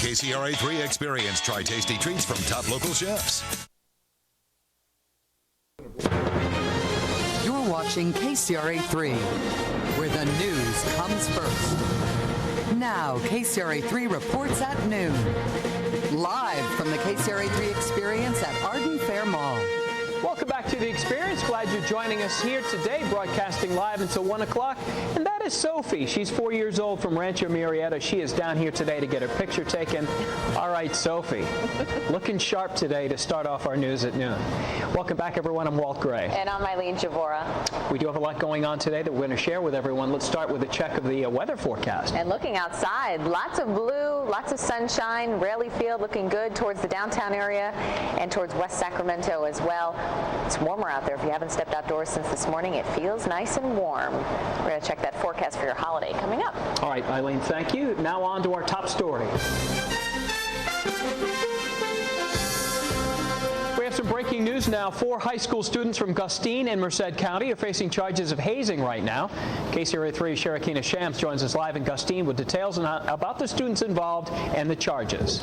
KCRA-3 Experience. Try tasty treats from top local chefs. You're watching KCRA-3, where the news comes first. Now, KCRA-3 reports at noon. Live from the KCRA-3 Experience at Arden Fair Mall. Welcome back to The Experience. Glad you're joining us here today, broadcasting live until 1 o'clock. And that is Sophie. She's 4 years old from Rancho Murrieta. She is down here today to get her picture taken. All right, Sophie, looking sharp today to start off our news at noon. Welcome back, everyone. I'm Walt Gray. And I'm Eileen Javora. We do have a lot going on today that we're going to share with everyone. Let's start with a check of the weather forecast. And looking outside, lots of blue, lots of sunshine. Raleigh Field looking good towards the downtown area and towards West Sacramento as well. It's warmer out there. If you haven't stepped outdoors since this morning, it feels nice and warm. We're going to check that forecast for your holiday coming up. All right, Eileen, thank you. Now on to our top story. We have some breaking news now. 4 high school students from Gustine and Merced County are facing charges of hazing right now. KCRA-3's Sherakina Shams joins us live in Gustine with details about the students involved and the charges.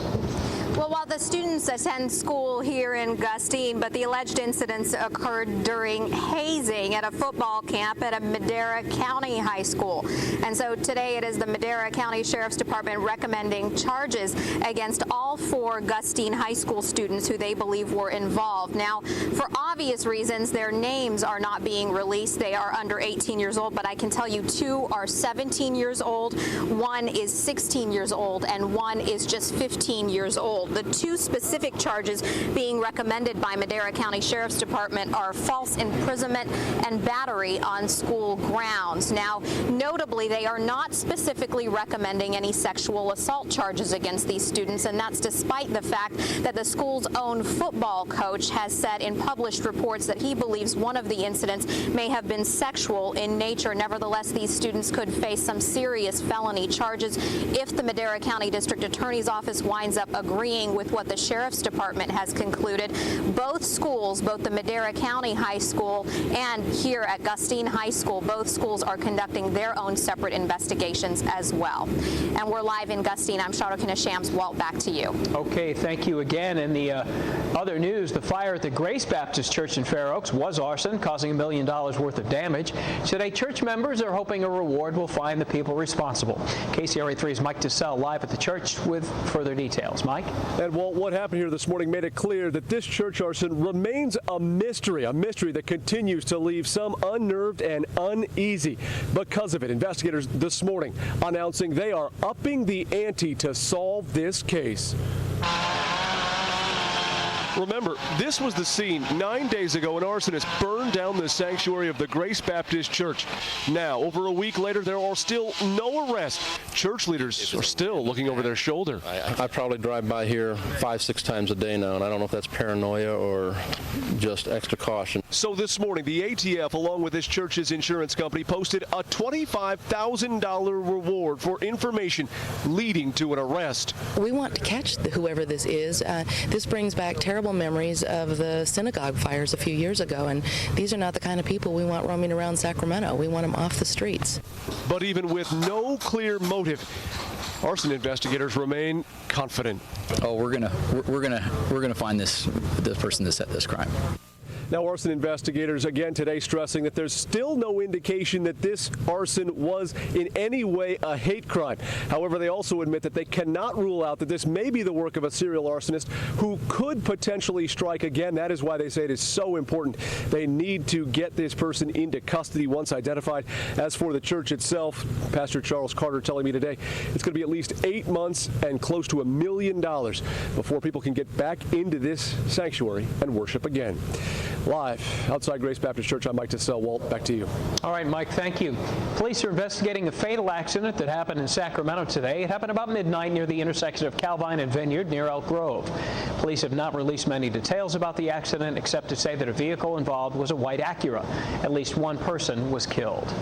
Well, while the students attend school here in Gustine, but the alleged incidents occurred during hazing at a football camp at a Madera County high school. And so today it is the Madera County Sheriff's Department recommending charges against all 4 Gustine high school students who they believe were involved. Now, for obvious reasons, their names are not being released. They are under 18 years old, but I can tell you 2 are 17 years old, 1 is 16 years old, and 1 is just 15 years old. The 2 specific charges being recommended by Madera County Sheriff's Department are false imprisonment and battery on school grounds. Now, notably, they are not specifically recommending any sexual assault charges against these students, and that's despite the fact that the school's own football coach has said in published reports that he believes one of the incidents may have been sexual in nature. Nevertheless, these students could face some serious felony charges if the Madera County District Attorney's Office winds up agreeing with what the Sheriff's Department has concluded. Both schools, both the Madera County High School and here at Gustine High School, both schools are conducting their own separate investigations as well. And we're live in Gustine. I'm Sherakina Shams. Walt, back to you. Okay, thank you again. In the other news, the fire at the Grace Baptist Church in Fair Oaks was arson, causing $1 million worth of damage. Today, church members are hoping a reward will find the people responsible. KCRA-3's Mike DeSalle live at the church with further details. Mike? And Walt, what happened here this morning made it clear that this church arson remains a mystery that continues to leave some unnerved and uneasy. Because of it, investigators this morning announcing they are upping the ante to solve this case. Remember, this was the scene 9 days ago. An arsonist burned down the sanctuary of the Grace Baptist Church. Now, over a week later, there are still no arrests. Church leaders are still looking over their shoulder. I probably drive by here 5-6 times a day now, and I don't know if that's paranoia or just extra caution. So this morning, the ATF, along with this church's insurance company, posted a $25,000 reward for information leading to an arrest. We want to catch whoever this is. This brings back terrible memories of the synagogue fires a few years ago, and these are not the kind of people we want roaming around Sacramento. We want them off the streets. But even with no clear motive, arson investigators remain confident. Oh, we're gonna find this person that set this crime. Now, arson investigators again today stressing that there's still no indication that this arson was in any way a hate crime. However, they also admit that they cannot rule out that this may be the work of a serial arsonist who could potentially strike again. That is why they say it is so important. They need to get this person into custody once identified. As for the church itself, Pastor Charles Carter telling me today it's going to be at least 8 months and close to $1 million before people can get back into this sanctuary and worship again. Live outside Grace Baptist Church, I'm Mike DeSalle. Walt, back to you. All right, Mike, thank you. Police are investigating a fatal accident that happened in Sacramento today. It happened about midnight near the intersection of Calvine and Vineyard near Elk Grove. Police have not released many details about the accident except to say that a vehicle involved was a white Acura. At least one person was killed.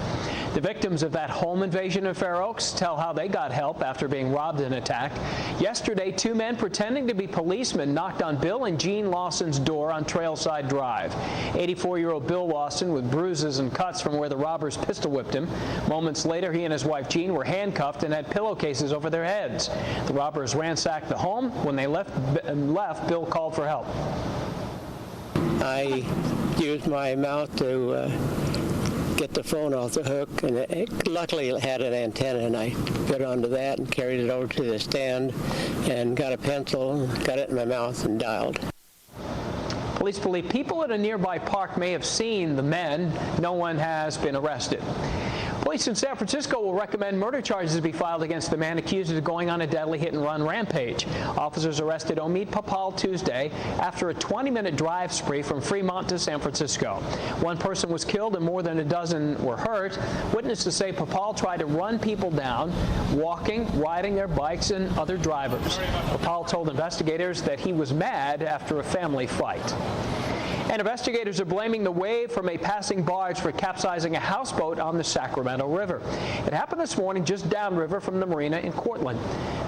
The victims of that home invasion of Fair Oaks tell how they got help after being robbed and attacked. Yesterday, 2 men pretending to be policemen knocked on Bill and Jean Lawson's door on Trailside Drive. 84-year-old Bill Lawson with bruises and cuts from where the robbers pistol whipped him. Moments later, he and his wife Jean were handcuffed and had pillowcases over their heads. The robbers ransacked the home. When they left, Bill called for help. I used my mouth to get the phone off the hook, and luckily it had an antenna, and I got onto that and carried it over to the stand and got a pencil, got it in my mouth, and dialed. Police believe people at a nearby park may have seen the men. No one has been arrested. Police in San Francisco will recommend murder charges be filed against the man accused of going on a deadly hit-and-run rampage. Officers arrested Omid Papal Tuesday after a 20-minute drive spree from Fremont to San Francisco. One person was killed and more than a dozen were hurt. Witnesses say Papal tried to run people down, walking, riding their bikes, and other drivers. Papal told investigators that he was mad after a family fight. And investigators are blaming the wave from a passing barge for capsizing a houseboat on the Sacramento River. It happened this morning just downriver from the marina in Cortland.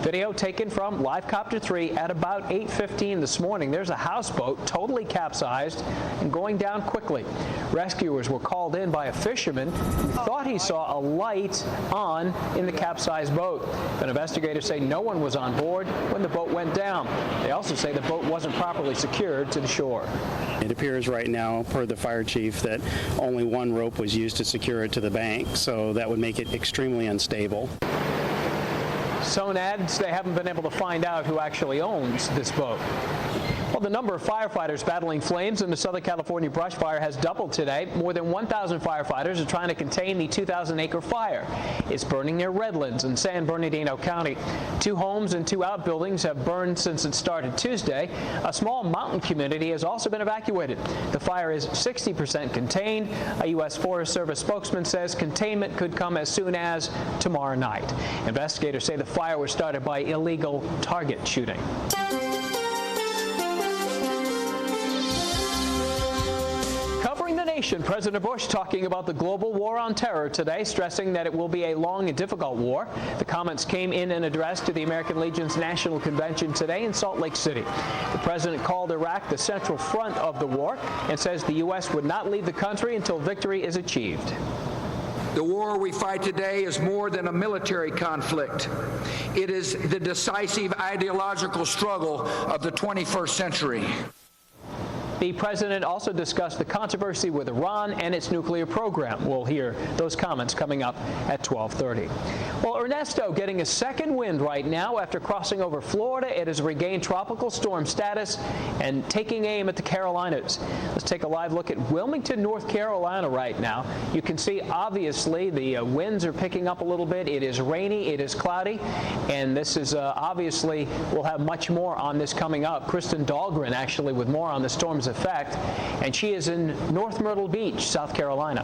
Video taken from Live Copter 3 at about 8:15 this morning. There's a houseboat totally capsized and going down quickly. Rescuers were called in by a fisherman who thought he saw a light on in the capsized boat. But investigators say no one was on board when the boat went down. They also say the boat wasn't properly secured to the shore. It appears right now, per the fire chief, that only one rope was used to secure it to the bank, so that would make it extremely unstable. Sonads, they haven't been able to find out who actually owns this boat. Well, the number of firefighters battling flames in the Southern California brush fire has doubled today. More than 1,000 firefighters are trying to contain the 2,000-acre fire. It's burning near Redlands in San Bernardino County. 2 homes and 2 outbuildings have burned since it started Tuesday. A small mountain community has also been evacuated. The fire is 60% contained. A U.S. Forest Service spokesman says containment could come as soon as tomorrow night. Investigators say the fire was started by illegal target shooting. Covering the nation, President Bush talking about the global war on terror today, stressing that it will be a long and difficult war. The comments came in an address to the American Legion's National Convention today in Salt Lake City. The president called Iraq the central front of the war and says the U.S. would not leave the country until victory is achieved. The war we fight today is more than a military conflict. It is the decisive ideological struggle of the 21st century. The president also discussed the controversy with Iran and its nuclear program. We'll hear those comments coming up at 12:30. Well, Ernesto getting a second wind right now after crossing over Florida. It has regained tropical storm status and taking aim at the Carolinas. Let's take a live look at Wilmington, North Carolina right now. You can see, obviously, the winds are picking up a little bit. It is rainy, it is cloudy, and this is obviously, we'll have much more on this coming up. Kristen Dahlgren, actually, with more on the storm's effect, and she is in North Myrtle Beach, South Carolina.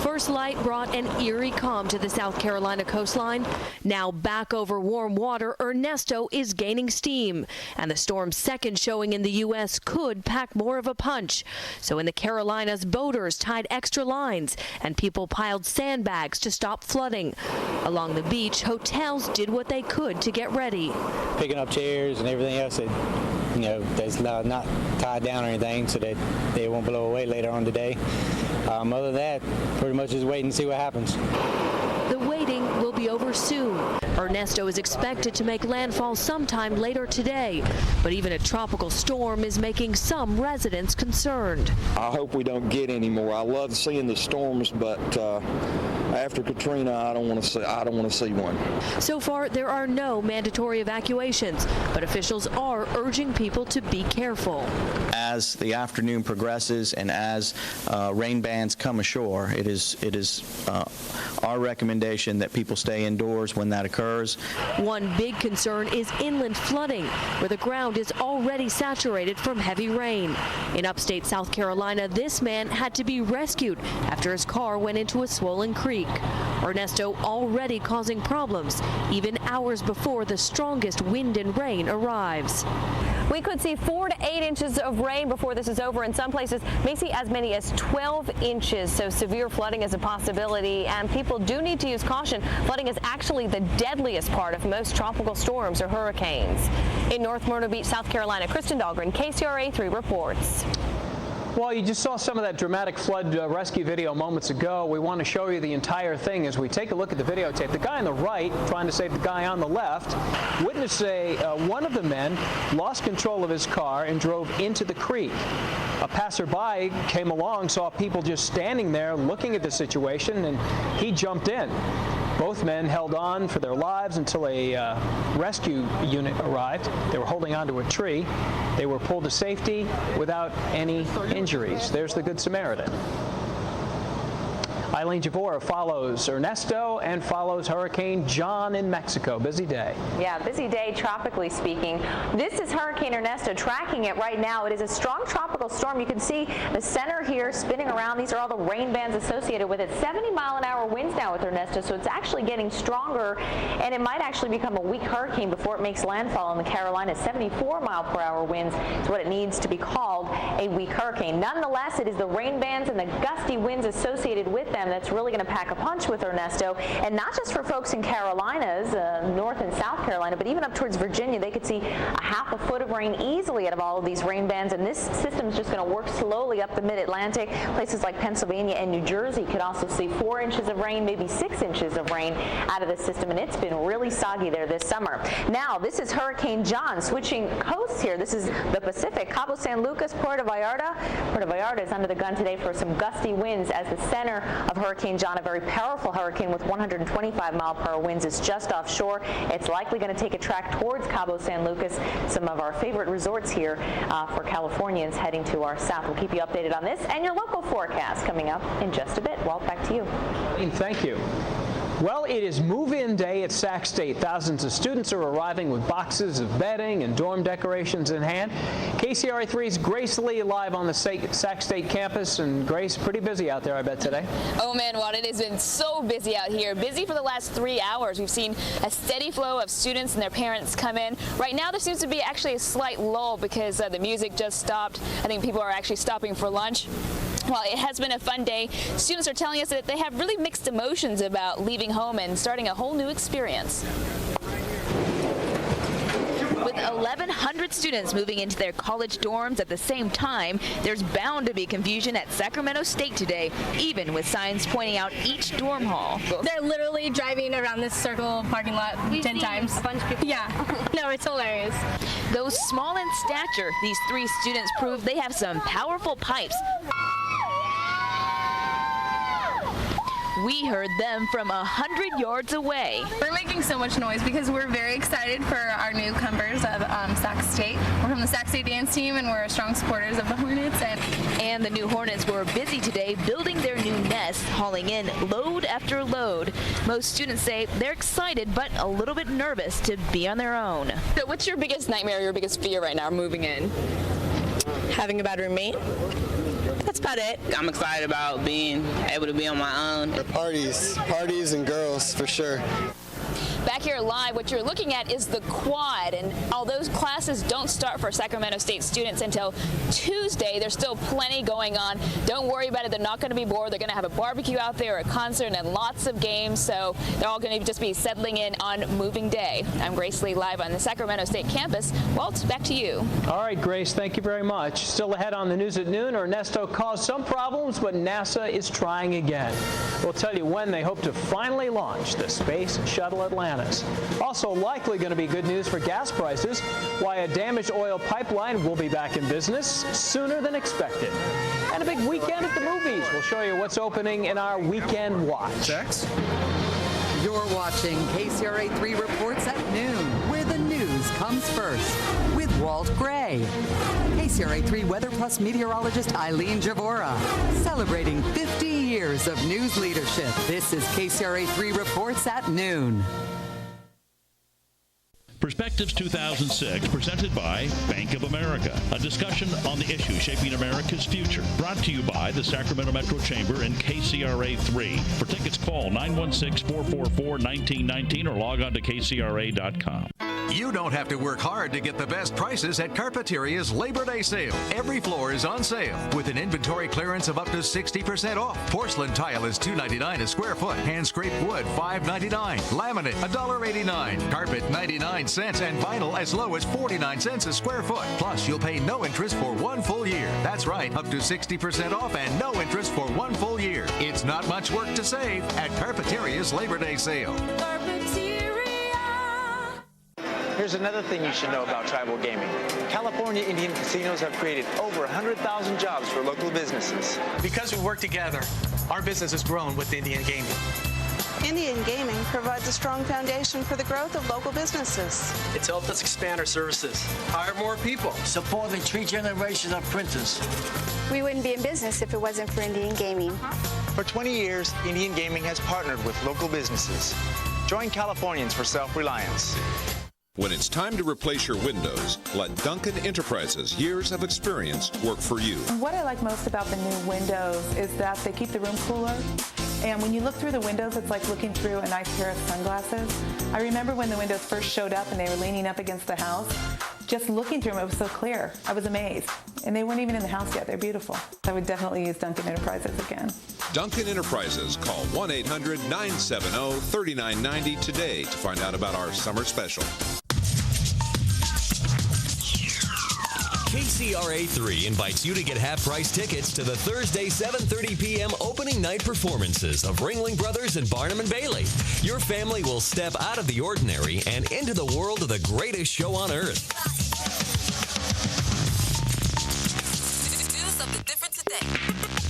First light brought an eerie calm to the South Carolina coastline. Now back over warm water, Ernesto is gaining steam, and the storm's second showing in the U.S. could pack more of a punch. So in the Carolinas, boaters tied extra lines, and people piled sandbags to stop flooding. Along the beach, hotels did what they could to get ready. Picking up chairs and everything else that, you know, that's not tied down or anything, so that they won't blow away later on today. Other than that, pretty much just wait and see what happens. The waiting will be over soon. Ernesto is expected to make landfall sometime later today, but even a tropical storm is making some residents concerned. I hope we don't get any more. I love seeing the storms, but after Katrina, I don't want to see one. So far, there are no mandatory evacuations, but officials are urging people to be careful. As the afternoon progresses and as rain bands come ashore, it is our recommendation that people stay indoors when that occurs. One big concern is inland flooding, where the ground is already saturated from heavy rain. In upstate South Carolina, this man had to be rescued after his car went into a swollen creek. Ernesto already causing problems, even hours before the strongest wind and rain arrives. We could see 4 to 8 inches of rain before this is over. In some places, may see as many as 12 inches. So severe flooding is a possibility, and people do need to use caution. Flooding is actually the deadliest part of most tropical storms or hurricanes. In North Myrtle Beach, South Carolina, Kristen Dahlgren, KCRA-3 reports. Well, you just saw some of that dramatic flood rescue video moments ago. We want to show you the entire thing as we take a look at the videotape. The guy on the right trying to save the guy on the left. Witness say one of the men lost control of his car and drove into the creek. A passerby came along, saw people just standing there looking at the situation, and he jumped in. Both men held on for their lives until a rescue unit arrived. They were holding onto a tree. They were pulled to safety without any injuries. There's the Good Samaritan. Eileen Javora follows Ernesto and follows Hurricane John in Mexico. Busy day. Yeah, busy day tropically speaking. This is Hurricane Ernesto. Tracking it right now. It is a strong tropical storm. You can see the center here spinning around. These are all the rain bands associated with it. 70-mile-an-hour winds now with Ernesto, so it's actually getting stronger, and it might actually become a weak hurricane before it makes landfall in the Carolinas. 74-mile-per-hour winds is what it needs to be called a weak hurricane. Nonetheless, it is the rain bands and the gusty winds associated with them that's really going to pack a punch with Ernesto, and not just for folks in Carolinas, North and South Carolina, but even up towards Virginia. They could see a half a foot of rain easily out of all of these rain bands, and this system is just going to work slowly up the mid-Atlantic. Places like Pennsylvania and New Jersey could also see 4 inches of rain, maybe 6 inches of rain out of the system, and it's been really soggy there this summer. Now, this is Hurricane John switching coasts here. This is the Pacific. Cabo San Lucas, Puerto Vallarta. Puerto Vallarta is under the gun today for some gusty winds as the center of Hurricane John, a very powerful hurricane with 125-mile-per-hour winds, is just offshore. It's likely going to take a track towards Cabo San Lucas, some of our favorite resorts here for Californians heading to our south. We'll keep you updated on this and your local forecast coming up in just a bit. Walt, back to you. Thank you. Well, it is move-in day at Sac State. Thousands of students are arriving with boxes of bedding and dorm decorations in hand. KCRA3's Grace Lee live on the Sac State campus. And Grace, pretty busy out there, I bet, today. Oh, man, Walt, it has been so busy out here. Busy for the last 3 hours. We've seen a steady flow of students and their parents come in. Right now, there seems to be actually a slight lull because the music just stopped. I think people are actually stopping for lunch. While it has been a fun day, students are telling us that they have really mixed emotions about leaving home and starting a whole new experience. With 1,100 students moving into their college dorms at the same time, there's bound to be confusion at Sacramento State today, even with signs pointing out each dorm hall. They're literally driving around this circle parking lot 10 times. A bunch of people. Yeah. No, it's hilarious. Though small in stature, these 3 students prove they have some powerful pipes. We heard them from 100 yards away. We're making so much noise because we're very excited for our newcomers of Sac State. We're from the Sac State dance team, and we're strong supporters of the Hornets. And the new Hornets were busy today building their new nest, hauling in load after load. Most students say they're excited but a little bit nervous to be on their own. So what's your biggest nightmare, your biggest fear right now moving in? Having a bad roommate. That's about it. I'm excited about being able to be on my own. Parties and girls, for sure. Back here live, what you're looking at is the quad, and although classes don't start for Sacramento State students until Tuesday, there's still plenty going on. Don't worry about it. They're not going to be bored. They're going to have a barbecue out there, a concert, and lots of games, so they're all going to just be settling in on moving day. I'm Grace Lee live on the Sacramento State campus. Walt, back to you. All right, Grace, thank you very much. Still ahead on the news at noon, Ernesto caused some problems, but NASA is trying again. We'll tell you when they hope to finally launch the Space Shuttle Atlantis. Also likely going to be good news for gas prices, why a damaged oil pipeline will be back in business sooner than expected. And a big weekend at the movies. We'll show you what's opening in our weekend watch. You're watching KCRA-3 Reports at Noon, where the news comes first, with Walt Gray. KCRA-3 Weather Plus meteorologist Eileen Javora, celebrating 50 years of news leadership. This is KCRA-3 Reports at Noon. Perspectives 2006, presented by Bank of America. A discussion on the issues shaping America's future. Brought to you by the Sacramento Metro Chamber and KCRA-3. For tickets, call 916-444-1919 or log on to KCRA.com. You don't have to work hard to get the best prices at Carpeteria's Labor Day sale. Every floor is on sale with an inventory clearance of up to 60% off. Porcelain tile is $2.99 a square foot. Hand-scraped wood, $5.99. Laminate, $1.89. Carpet, 99 cents. And vinyl as low as 49 cents a square foot. Plus, you'll pay no interest for 1 full year. That's right, up to 60% off and no interest for 1 full year. It's not much work to save at Carpeteria's Labor Day sale. Here's another thing you should know about tribal gaming. California Indian casinos have created over 100,000 jobs for local businesses. Because we work together, our business has grown with Indian gaming. Indian gaming provides a strong foundation for the growth of local businesses. It's helped us expand our services, hire more people, supporting 3 generations of printers. We wouldn't be in business if it wasn't for Indian gaming. For 20 years, Indian gaming has partnered with local businesses. Join Californians for self-reliance. When it's time to replace your windows, let Duncan Enterprises' years of experience work for you. What I like most about the new windows is that they keep the room cooler. And when you look through the windows, it's like looking through a nice pair of sunglasses. I remember when the windows first showed up and they were leaning up against the house. Just looking through them, it was so clear. I was amazed. And they weren't even in the house yet. They're beautiful. I would definitely use Duncan Enterprises again. Duncan Enterprises. Call 1-800-970-3990 today to find out about our summer special. KCRA-3 invites you to get half-price tickets to the Thursday 7:30 p.m. opening night performances of Ringling Brothers and Barnum and Bailey. Your family will step out of the ordinary and into the world of the greatest show on earth. Do something different today.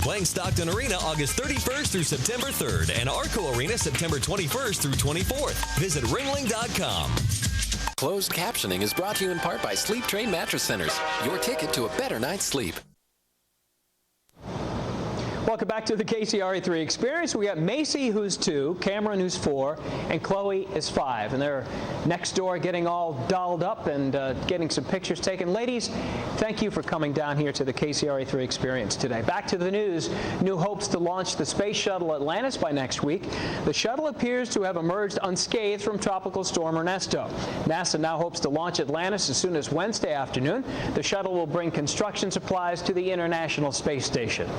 Playing Stockton Arena August 31st through September 3rd and Arco Arena September 21st through 24th. Visit ringling.com. Closed captioning is brought to you in part by Sleep Train Mattress Centers, your ticket to a better night's sleep. Welcome back to the KCRA-3 Experience. We got Macy, who's 2, Cameron, who's 4, and Chloe is 5. And they're next door getting all dolled up and getting some pictures taken. Ladies, thank you for coming down here to the KCRA-3 Experience today. Back to the news. New hopes to launch the Space Shuttle Atlantis by next week. The shuttle appears to have emerged unscathed from Tropical Storm Ernesto. NASA now hopes to launch Atlantis as soon as Wednesday afternoon. The shuttle will bring construction supplies to the International Space Station.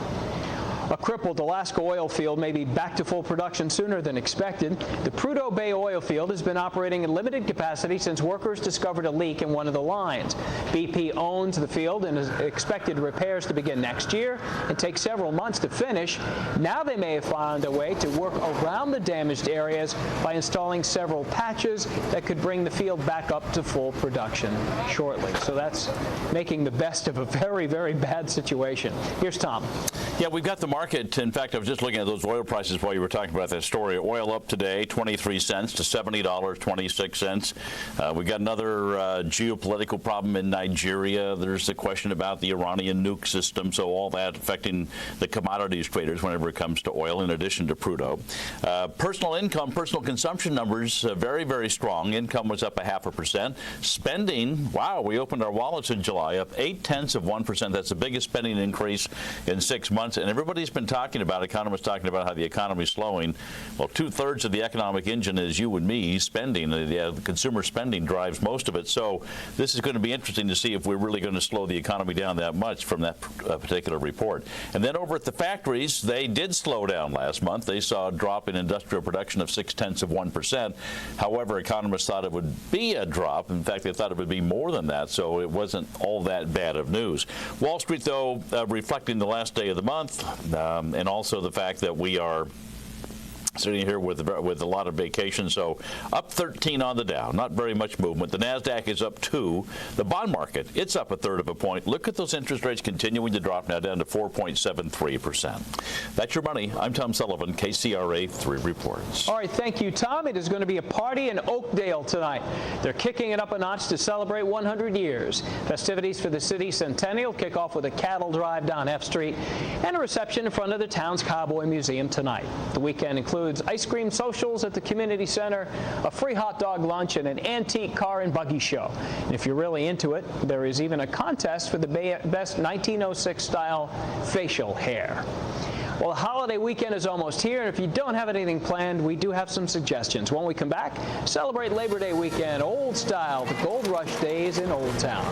A crippled Alaska oil field may be back to full production sooner than expected. The Prudhoe Bay oil field has been operating at limited capacity since workers discovered a leak in one of the lines. BP owns the field and has expected repairs to begin next year and take several months to finish. Now they may have found a way to work around the damaged areas by installing several patches that could bring the field back up to full production shortly. So that's making the best of a very, very bad situation. Here's Tom. Yeah, we've got the market. In fact, I was just looking at those oil prices while you were talking about that story. Oil up today, 23 cents to $70.26. We got another geopolitical problem in Nigeria. There's a question about the Iranian nuke system, so all that affecting the commodities traders whenever it comes to oil, in addition to Prudhoe. Personal income, personal consumption numbers, very, very strong. Income was up 0.5%. Spending, wow, we opened our wallets in July, up 0.8%. That's the biggest spending increase in 6 months, and everybody's been talking about, economists talking about how the economy is slowing. Well, 2/3 of the economic engine is you and me spending. The consumer spending drives most of it. So this is going to be interesting to see if we're really going to slow the economy down that much from that particular report. And then over at the factories, they did slow down last month. They saw a drop in industrial production of 0.6%. However, economists thought it would be a drop. In fact, they thought it would be more than that. So it wasn't all that bad of news. Wall Street, though, reflecting the last day of the month, and also the fact that we are sitting here with a lot of vacation. So up 13 on the Dow, not very much movement. The NASDAQ is up 2. The bond market, it's up 1/3 of a point. Look at those interest rates continuing to drop now down to 4.73%. That's your money. I'm Tom Sullivan, KCRA-3 Reports. All right, thank you, Tom. It is going to be a party in Oakdale tonight. They're kicking it up a notch to celebrate 100 years. Festivities for the city centennial kick off with a cattle drive down F Street and a reception in front of the town's Cowboy Museum tonight. The weekend includes includes ice cream socials at the community center, a free hot dog lunch, and an antique car and buggy show. And if you're really into it, there is even a contest for the best 1906 style facial hair. Well, the holiday weekend is almost here, and if you don't have anything planned, we do have some suggestions. When we come back, celebrate Labor Day weekend old style, the Gold Rush days in Old Town.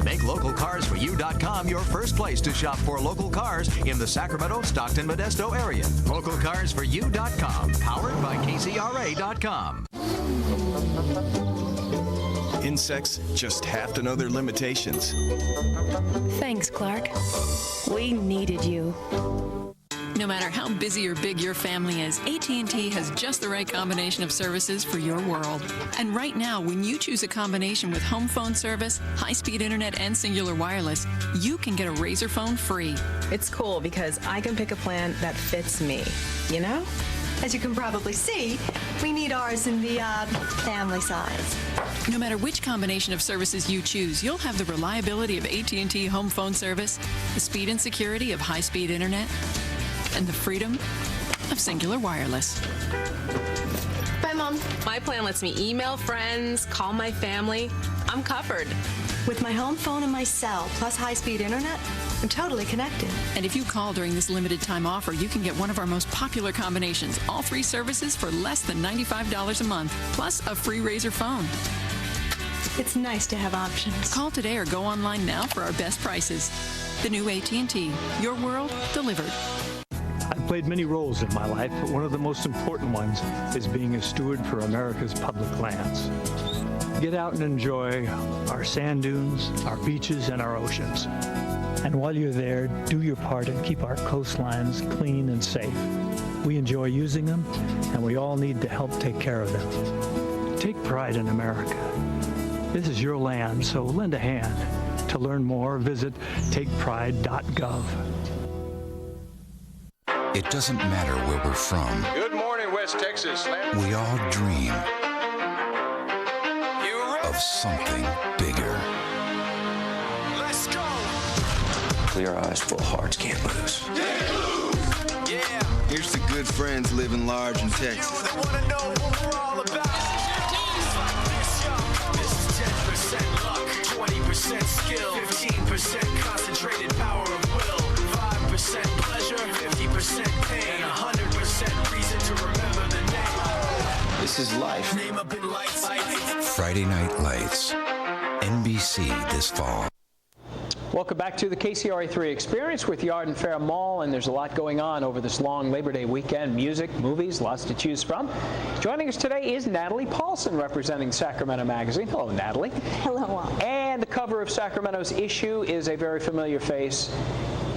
Make LocalCarsForYou.com your first place to shop for local cars in the Sacramento, Stockton, Modesto area. LocalCarsForYou.com, powered by KCRA.com. Insects just have to know their limitations. Thanks, Clark. We needed you. No matter how busy or big your family is, AT&T has just the right combination of services for your world. And right now, when you choose a combination with home phone service, high-speed internet, and singular wireless, you can get a Razr phone free. It's cool because I can pick a plan that fits me, you know? As you can probably see, we need ours in the family size. No matter which combination of services you choose, you'll have the reliability of AT&T home phone service, the speed and security of high-speed internet, and the freedom of singular wireless. Bye, Mom. My plan lets me email friends, call my family. I'm covered. With my home phone and my cell, plus high-speed internet, I'm totally connected. And if you call during this limited time offer, you can get one of our most popular combinations, all three services for less than $95 a month, plus a free Razr phone. It's nice to have options. Call today or go online now for our best prices. The new AT&T, your world delivered. I've played many roles in my life, but one of the most important ones is being a steward for America's public lands. Get out and enjoy our sand dunes, our beaches, and our oceans. And while you're there, do your part and keep our coastlines clean and safe. We enjoy using them, and we all need to help take care of them. Take pride in America. This is your land, so lend a hand. To learn more, visit takepride.gov. It doesn't matter where we're from. Good morning, West Texas. We all dream of something bigger. Let's go. Clear eyes, full hearts, can't lose. Yeah. Here's to good friends living large in Texas. You that wanna know what we're all about. This is 10% luck, 20% skill, 15% concentrated power of will, 5% pleasure, 50% pain, 100% reason to remember the name. This is life. Name up in lights. Friday Night Lights, NBC this fall. Welcome back to the KCRA-3 Experience with Yard and Fair Mall, and there's a lot going on over this long Labor Day weekend. Music, movies, lots to choose from. Joining us today is Natalie Paulson, representing Sacramento Magazine. Hello, Natalie. Hello. And the cover of Sacramento's issue is a very familiar face.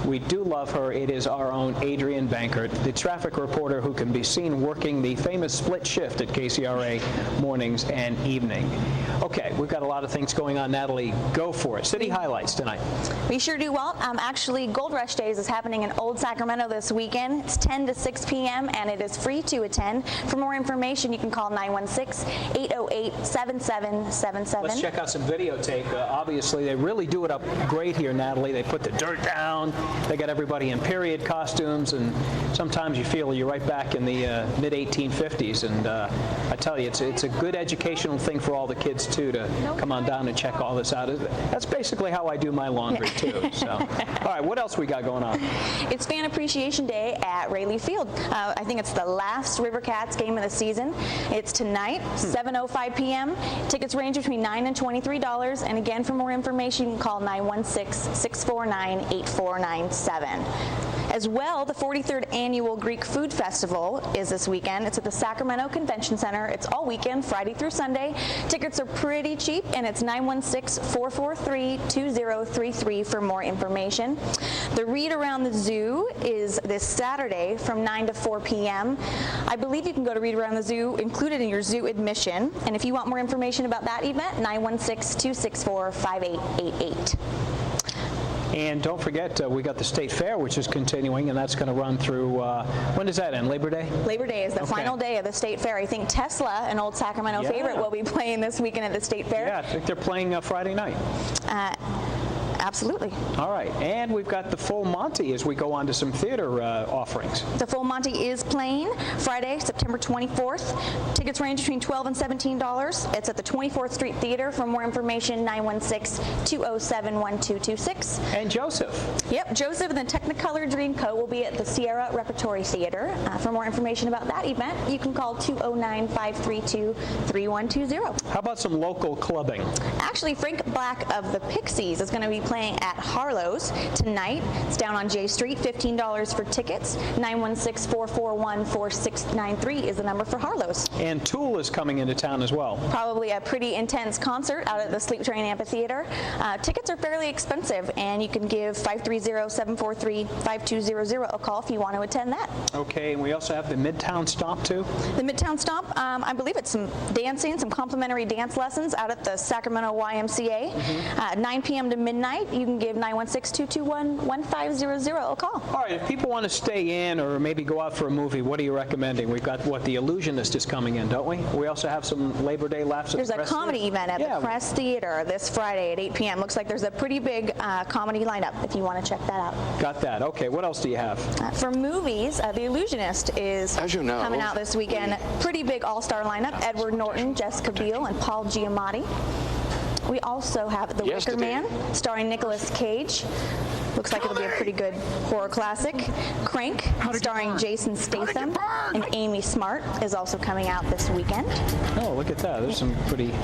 We do love her. It is our own Adrienne Bankert, the traffic reporter who can be seen working the famous split shift at KCRA mornings and evening. Okay, we've got a lot of things going on. Natalie, go for it. City highlights tonight. We sure do. Well, actually, Gold Rush Days is happening in Old Sacramento this weekend. It's 10 to 6 p.m. and it is free to attend. For more information, you can call 916-808-7777. Let's check out some videotape. Obviously, they really do it up great here, Natalie. They put the dirt down. They got everybody in period costumes, and sometimes you feel you're right back in the mid-1850s. And I tell you, it's a good educational thing for all the kids, too, to come on down and check all this out. That's basically how I do my laundry, too. So, all right, what else we got going on? It's Fan Appreciation Day at Rayleigh Field. I think it's the last River Cats game of the season. It's tonight, 7:05 p.m. Tickets range between $9 and $23. And again, for more information, you can call 916-649-8497. As well, the 43rd Annual Greek Food Festival is this weekend. It's at the Sacramento Convention Center. It's all weekend, Friday through Sunday. Tickets are pretty cheap, and it's 916-443-2033 for more information. The Read Around the Zoo is this Saturday from 9 to 4 p.m. I believe you can go to Read Around the Zoo, included in your zoo admission. And if you want more information about that event, 916-264-5888. And don't forget, we got the State Fair, which is continuing, and that's going to run through, when does that end, Labor Day? Labor Day is the final day of the State Fair. I think Tesla, an Old Sacramento favorite, will be playing this weekend at the State Fair. Yeah, I think they're playing Friday night. Absolutely. All right, and we've got the full Monty as we go on to some theater offerings. The full Monty is playing Friday, September 24th. Tickets range between $12 and $17. It's at the 24th Street Theater. For more information, 916-207-1226. And Joseph. Yep, Joseph and the Technicolor Dreamcoat will be at the Sierra Repertory Theater. For more information about that event, you can call 209-532-3120. How about some local clubbing? Actually, Frank Black of the Pixies is going to be playing at Harlow's tonight. It's down on J Street, $15 for tickets. 916-441-4693 is the number for Harlow's. And Tool is coming into town as well. Probably a pretty intense concert out at the Sleep Train Amphitheater. Tickets are fairly expensive, and you can give 530-743-5200 a call if you want to attend that. Okay, and we also have the Midtown Stomp too. The Midtown Stomp, I believe it's some dancing, some complimentary dance lessons out at the Sacramento YMCA. 9 p.m. to midnight. You can give 916-221-1500 a call. All right, if people want to stay in or maybe go out for a movie, what are you recommending? We've got, The Illusionist is coming in, don't we? We also have some Labor Day laughs at There's the a Press comedy Theater. event at the Press Theater this Friday at 8 p.m. Looks like there's a pretty big comedy lineup if you want to check that out. Got that. Okay, what else do you have? For movies, The Illusionist is coming out this weekend. Pretty big all-star lineup. Edward Norton, Jessica Biel, and Paul Giamatti. We also have The Wicker Man, starring Nicolas Cage. Looks like it'll be a pretty good horror classic. Crank, starring Jason Statham, and Amy Smart, is also coming out this weekend. Oh, look at that. There's some pretty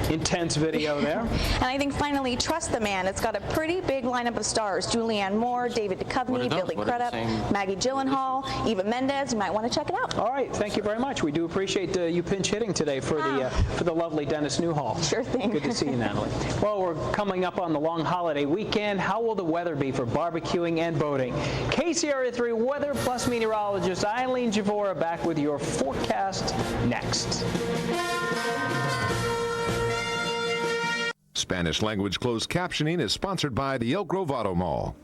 intense video there. And I think finally, Trust the Man. It's got a pretty big lineup of stars. Julianne Moore, David Duchovny, Billy Crudup, Maggie Gyllenhaal, Eva Mendes. You might want to check it out. All right, thank you very much. We do appreciate you pinch hitting today for the lovely Dennis Newhall. Sure thing. Good to see you, Natalie. Well, we're coming up on the long holiday weekend. How will the weather be for barbecuing and boating? KCRA-3 Weather Plus meteorologist Eileen Javora back with your forecast next. Spanish language closed captioning is sponsored by the Elk Grove Auto Mall.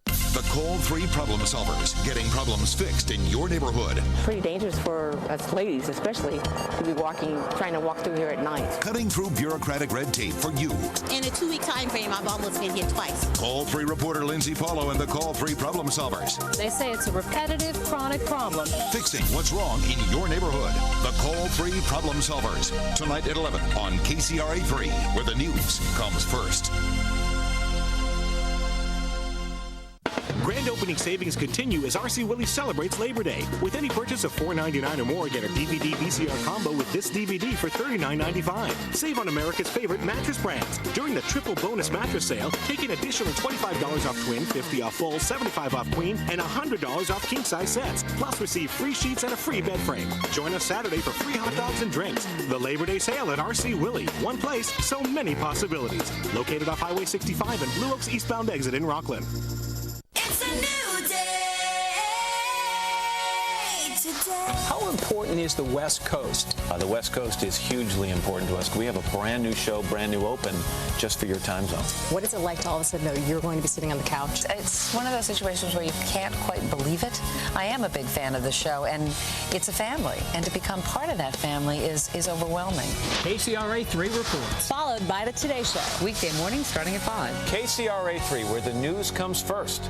The Call 3 Problem Solvers, getting problems fixed in your neighborhood. Pretty dangerous for us ladies, especially, to be trying to walk through here at night. Cutting through bureaucratic red tape for you. In a 2-week time frame, I've almost been hit twice. Call 3 reporter Lindsay Paulo and the Call 3 Problem Solvers. They say it's a repetitive, chronic problem. Fixing what's wrong in your neighborhood. The Call 3 Problem Solvers. Tonight at 11 on KCRA-3, where the news comes first. Grand opening savings continue as RC Willey celebrates Labor Day. With any purchase of $4.99 or more, get a DVD VCR combo with this DVD for $39.95. Save on America's favorite mattress brands. During the triple bonus mattress sale, take an additional $25 off twin, $50 off full, $75 off queen, and $100 off king-size sets. Plus, receive free sheets and a free bed frame. Join us Saturday for free hot dogs and drinks. The Labor Day sale at RC Willey. One place, so many possibilities. Located off Highway 65 and Blue Oaks eastbound exit in Rockland. How important is the West Coast? The West Coast is hugely important to us. We have a brand new show, brand new open, just for your time zone. What is it like to all of a sudden know you're going to be sitting on the couch? It's one of those situations where you can't quite believe it. I am a big fan of the show, and it's a family. And to become part of that family is overwhelming. KCRA-3 reports. Followed by the Today Show. Weekday morning starting at 5. KCRA-3, where the news comes first.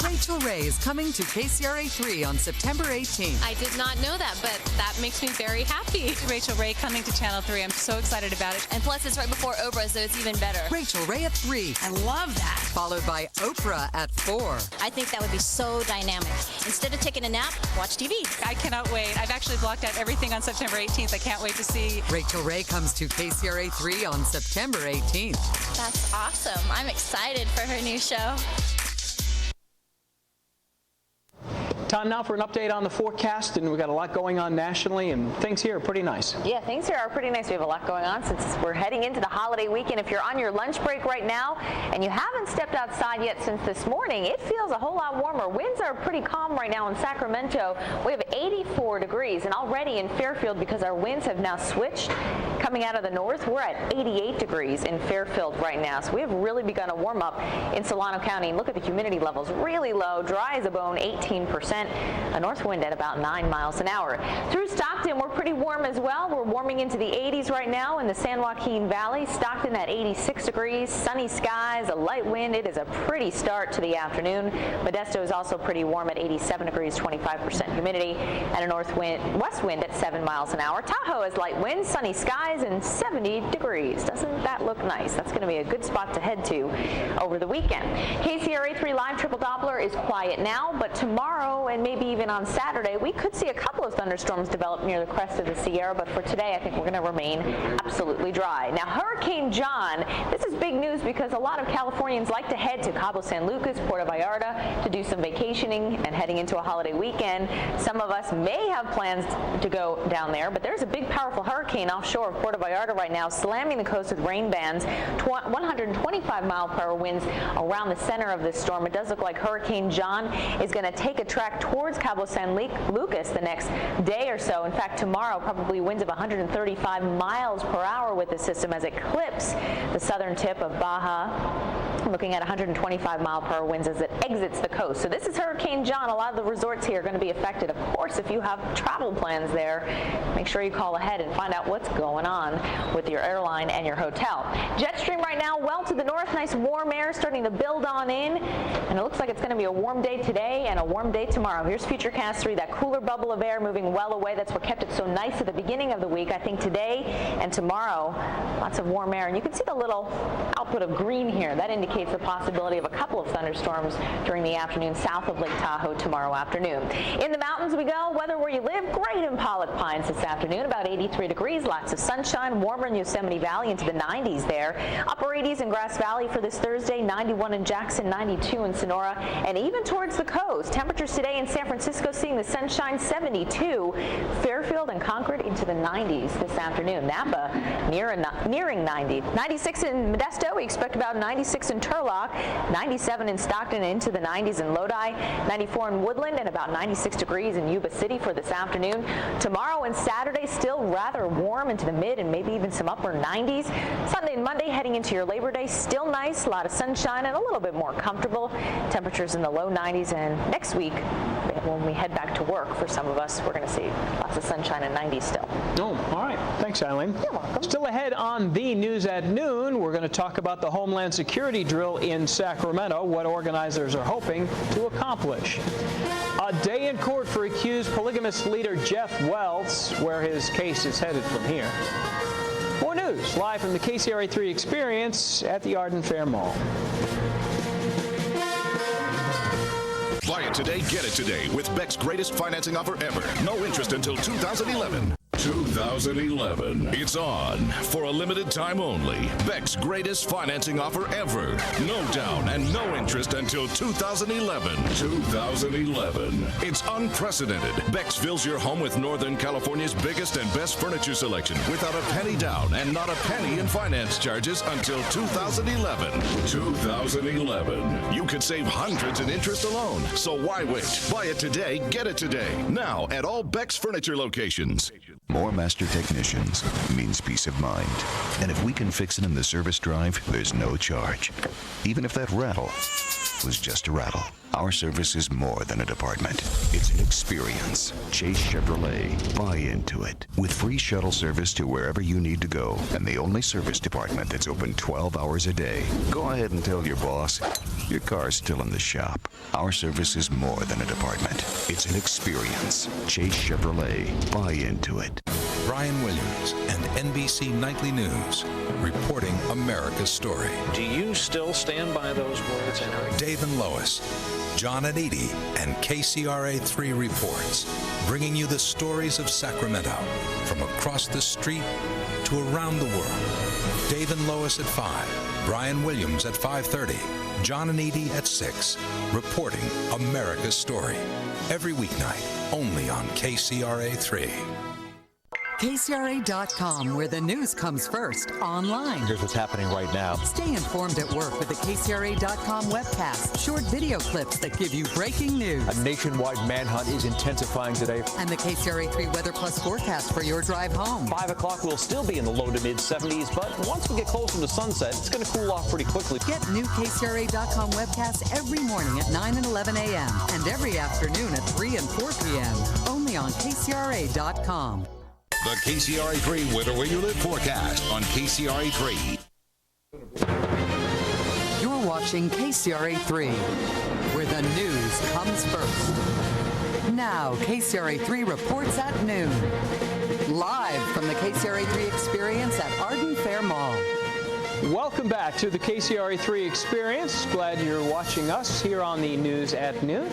Rachel Ray is coming to KCRA-3 on September 18th. I did not know that, but that makes me very happy. Rachel Ray coming to Channel 3. I'm so excited about it. And plus, it's right before Oprah, so it's even better. Rachel Ray at 3. I love that. Followed by Oprah at 4. I think that would be so dynamic. Instead of taking a nap, watch TV. I cannot wait. I've actually blocked out everything on September 18th. I can't wait to see. Rachel Ray comes to KCRA-3 on September 18th. That's awesome. I'm excited for her new show. Time now for an update on the forecast, and we've got a lot going on nationally, and things here are pretty nice. Yeah, things here are pretty nice. We have a lot going on since we're heading into the holiday weekend. If you're on your lunch break right now and you haven't stepped outside yet since this morning, it feels a whole lot warmer. Winds are pretty calm right now in Sacramento. We have 84 degrees, and already in Fairfield, because our winds have now switched, coming coming out of the north. We're at 88 degrees in Fairfield right now, so we have really begun a warm up in Solano County. And look at the humidity levels, really low, dry as a bone, 18%, a north wind at about 9 miles an hour. Through Stockton, we're pretty warm as well. We're warming into the 80s right now in the San Joaquin Valley. Stockton at 86 degrees, sunny skies, a light wind. It is a pretty start to the afternoon. Modesto is also pretty warm at 87 degrees, 25% humidity, and a west wind at 7 miles an hour. Tahoe has light winds, sunny skies, and 70 degrees. Doesn't that look nice? That's going to be a good spot to head to over the weekend. KCRA-3 Live Triple Doppler is quiet now, but tomorrow and maybe even on Saturday, we could see a couple of thunderstorms develop near the crest of the Sierra, but for today, I think we're going to remain absolutely dry. Now, Hurricane John, this is big news because a lot of Californians like to head to Cabo San Lucas, Puerto Vallarta to do some vacationing and heading into a holiday weekend. Some of us may have plans to go down there, but there's a big, powerful hurricane offshore of Puerto Vallarta right now, slamming the coast with rain bands, 125-mile-per-hour winds around the center of this storm. It does look like Hurricane John is going to take a track towards Cabo San Lucas the next day or so. In fact, tomorrow, probably winds of 135 miles per hour with the system as it clips the southern tip of Baja. Looking at 125-mile-per-hour winds as it exits the coast. So this is Hurricane John. A lot of the resorts here are going to be affected. Of course, if you have travel plans there, make sure you call ahead and find out what's going on with your airline and your hotel. Jet stream right now, well to the north. Nice warm air starting to build on in. And it looks like it's going to be a warm day today and a warm day tomorrow. Here's Futurecast 3, that cooler bubble of air moving well away. That's what kept it so nice at the beginning of the week. I think today and tomorrow, lots of warm air. And you can see the little output of green here. That indicates the possibility of a couple of thunderstorms during the afternoon south of Lake Tahoe tomorrow afternoon. In the mountains we go. Weather where you live, great in Pollock Pines this afternoon, about 83 degrees, lots of sunshine, warmer in Yosemite Valley into the 90s there. Upper 80s in Grass Valley for this Thursday, 91 in Jackson, 92 in Sonora, and even towards the coast. Temperatures today in San Francisco seeing the sunshine, 72. Fairfield and Concord into the 90s this afternoon. Napa nearing 90. 96 in Modesto. We expect about 96 in Turlock, 97 in Stockton, into the 90s in Lodi, 94 in Woodland, and about 96 degrees in Yuba City for this afternoon. Tomorrow and Saturday still rather warm into the mid and maybe even some upper 90s. Sunday and Monday heading into your Labor Day, still nice, a lot of sunshine and a little bit more comfortable. Temperatures in the low 90s, and next week when we head back to work, for some of us, we're going to see lots of sunshine and 90s still. Oh, all right. Thanks, Eileen. You're welcome. Still ahead on the news at noon, we're going to talk about the Homeland Security drill in Sacramento, what organizers are hoping to accomplish. A day in court for accused polygamist leader Jeff Wells, where his case is headed from here. More news live from the KCRA-3 Experience at the Arden Fair Mall. Buy it today, get it today with Beck's greatest financing offer ever. No interest until 2011. 2011. It's on for a limited time only. Beck's greatest financing offer ever. No down and no interest until 2011. 2011. It's unprecedented. Beck's fills your home with Northern California's biggest and best furniture selection without a penny down and not a penny in finance charges until 2011. 2011. You could save hundreds in interest alone. So why wait? Buy it today, get it today. Now at all Beck's furniture locations. More master technicians means peace of mind. And if we can fix it in the service drive, there's no charge. Even if that rattle was just a rattle. Our service is more than a department. It's an experience. Chase Chevrolet. Buy into it. With free shuttle service to wherever you need to go, and the only service department that's open 12 hours a day. Go ahead and tell your boss your car's still in the shop. Our service is more than a department. It's an experience. Chase Chevrolet. Buy into it. Brian Williams and NBC Nightly News, reporting America's story. Do you still stand by those words, Henry? Dave and Lois, John and Edie, and KCRA-3 reports, bringing you the stories of Sacramento, from across the street to around the world. Dave and Lois at 5, Brian Williams at 5:30, John and Edie at 6, reporting America's story. Every weeknight, only on KCRA-3. KCRA.com, where the news comes first, online. Here's what's happening right now. Stay informed at work with the KCRA.com webcast. Short video clips that give you breaking news. A nationwide manhunt is intensifying today. And the KCRA3 Weather Plus forecast for your drive home. 5 o'clock will still be in the low to mid 70s, but once we get closer to sunset, it's going to cool off pretty quickly. Get new KCRA.com webcasts every morning at 9 and 11 a.m. and every afternoon at 3 and 4 p.m. Only on KCRA.com. The KCRA-3 Weather Where You Live forecast on KCRA-3. You're watching KCRA-3, where the news comes first. Now, KCRA-3 reports at noon. Live from the KCRA-3 Experience at Arden Fair Mall. Welcome back to the KCRA-3 Experience. Glad you're watching us here on the News at Noon.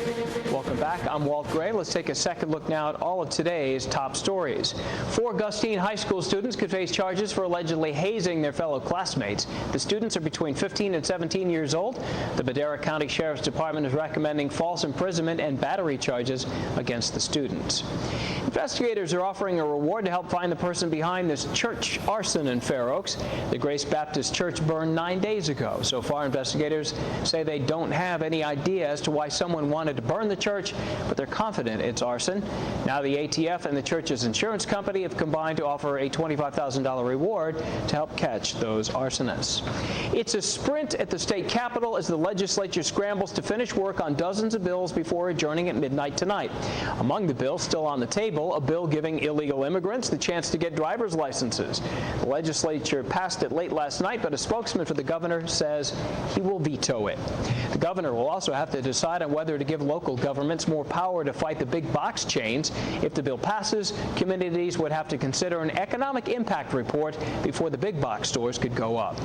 Welcome back. I'm Walt Gray. Let's take a second look now at all of today's top stories. 4 Gustine High School students could face charges for allegedly hazing their fellow classmates. The students are between 15 and 17 years old. The Madera County Sheriff's Department is recommending false imprisonment and battery charges against the students. Investigators are offering a reward to help find the person behind this church arson in Fair Oaks. The Grace Baptist Church burned 9 days ago. So far, investigators say they don't have any idea as to why someone wanted to burn the church, but they're confident it's arson. Now the ATF and the church's insurance company have combined to offer a $25,000 reward to help catch those arsonists. It's a sprint at the state capitol as the legislature scrambles to finish work on dozens of bills before adjourning at midnight tonight. Among the bills still on the table, a bill giving illegal immigrants the chance to get driver's licenses. The legislature passed it late last night, but a spokesman for the governor says he will veto it. The governor will also have to decide on whether to give local governments more power to fight the big box chains. If the bill passes, communities would have to consider an economic impact report before the big box stores could go up.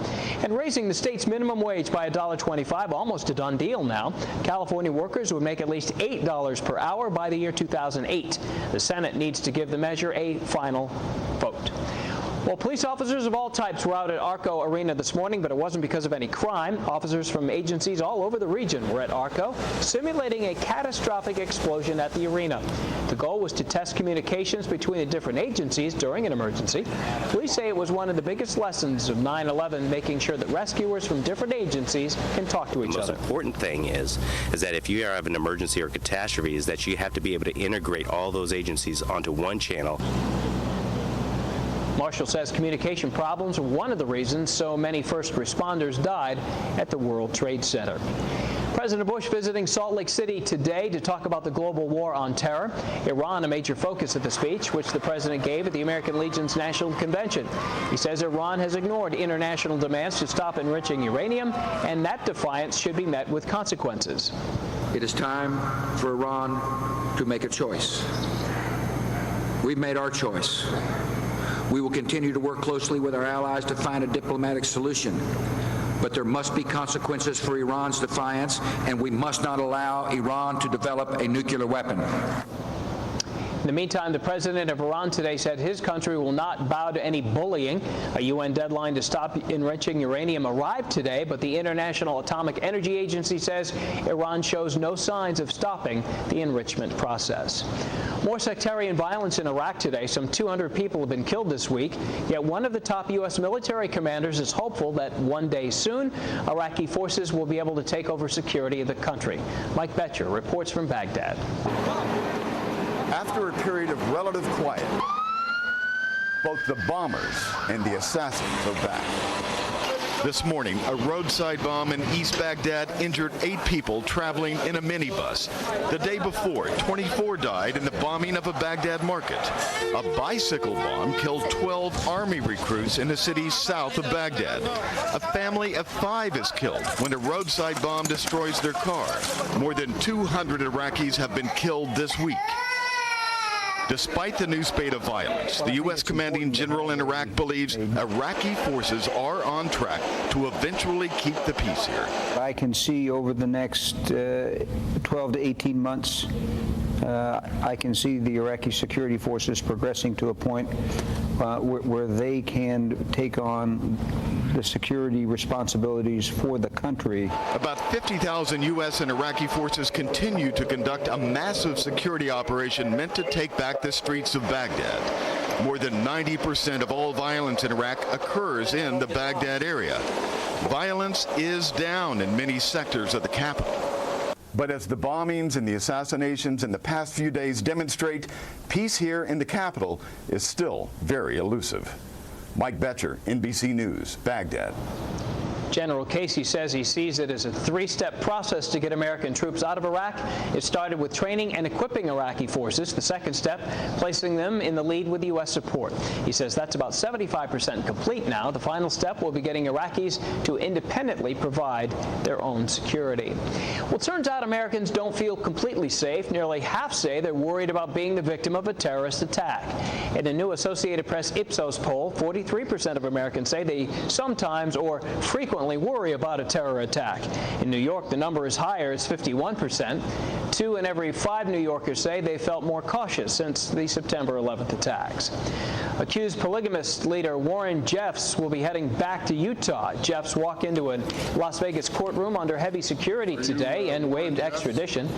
And raising the state's minimum wage by $1.25, almost a done deal now. California workers would make at least $8 per hour by the year 2008. The Senate needs to give the measure a final vote. Well, police officers of all types were out at Arco Arena this morning, but it wasn't because of any crime. Officers from agencies all over the region were at Arco, simulating a catastrophic explosion at the arena. The goal was to test communications between the different agencies during an emergency. Police say it was one of the biggest lessons of 9/11, making sure that rescuers from different agencies can talk to each other. The most important thing is that if you have an emergency or catastrophe, is that you have to be able to integrate all those agencies onto one channel. Marshall says communication problems are one of the reasons so many first responders died at the World Trade Center. President Bush visiting Salt Lake City today to talk about the global war on terror. Iran, a major focus of the speech, which the president gave at the American Legion's National Convention. He says Iran has ignored international demands to stop enriching uranium, and that defiance should be met with consequences. It is time for Iran to make a choice. We've made our choice. We will continue to work closely with our allies to find a diplomatic solution. But there must be consequences for Iran's defiance, and we must not allow Iran to develop a nuclear weapon. In the meantime, the president of Iran today said his country will not bow to any bullying. A UN deadline to stop enriching uranium arrived today, but the International Atomic Energy Agency says Iran shows no signs of stopping the enrichment process. More sectarian violence in Iraq today. Some 200 people have been killed this week, yet one of the top U.S. military commanders is hopeful that one day soon, Iraqi forces will be able to take over security of the country. Mike Betcher reports from Baghdad. After a period of relative quiet, both the bombers and the assassins are back. This morning, a roadside bomb in East Baghdad injured 8 people traveling in a minibus. The day before, 24 died in the bombing of a Baghdad market. A bicycle bomb killed 12 Army recruits in the city south of Baghdad. A family of 5 is killed when a roadside bomb destroys their car. More than 200 Iraqis have been killed this week. Despite the new spate of violence, the U.S. commanding general in Iraq believes Iraqi forces are on track to eventually keep the peace here. I can see over the next 12 to 18 months, I can see the Iraqi security forces progressing to a point where they can take on the security responsibilities for the country. About 50,000 U.S. and Iraqi forces continue to conduct a massive security operation meant to take back the streets of Baghdad. More than 90% of all violence in Iraq occurs in the Baghdad area. Violence is down in many sectors of the capital. But as the bombings and the assassinations in the past few days demonstrate, peace here in the capital is still very elusive. Mike Betcher, NBC News, Baghdad. General Casey says he sees it as a three-step process to get American troops out of Iraq. It started with training and equipping Iraqi forces. The second step, placing them in the lead with U.S. support. He says that's about 75% complete now. The final step will be getting Iraqis to independently provide their own security. Well, it turns out Americans don't feel completely safe. Nearly half say they're worried about being the victim of a terrorist attack. In a new Associated Press Ipsos poll, 43% of Americans say they sometimes or frequently worry about a terror attack. In New York, the number is higher. It's 51%. 2 in every 5 New Yorkers say they felt more cautious since the September 11th attacks. Accused polygamist leader Warren Jeffs will be heading back to Utah. Jeffs walked into a Las Vegas courtroom under heavy security today and waived extradition.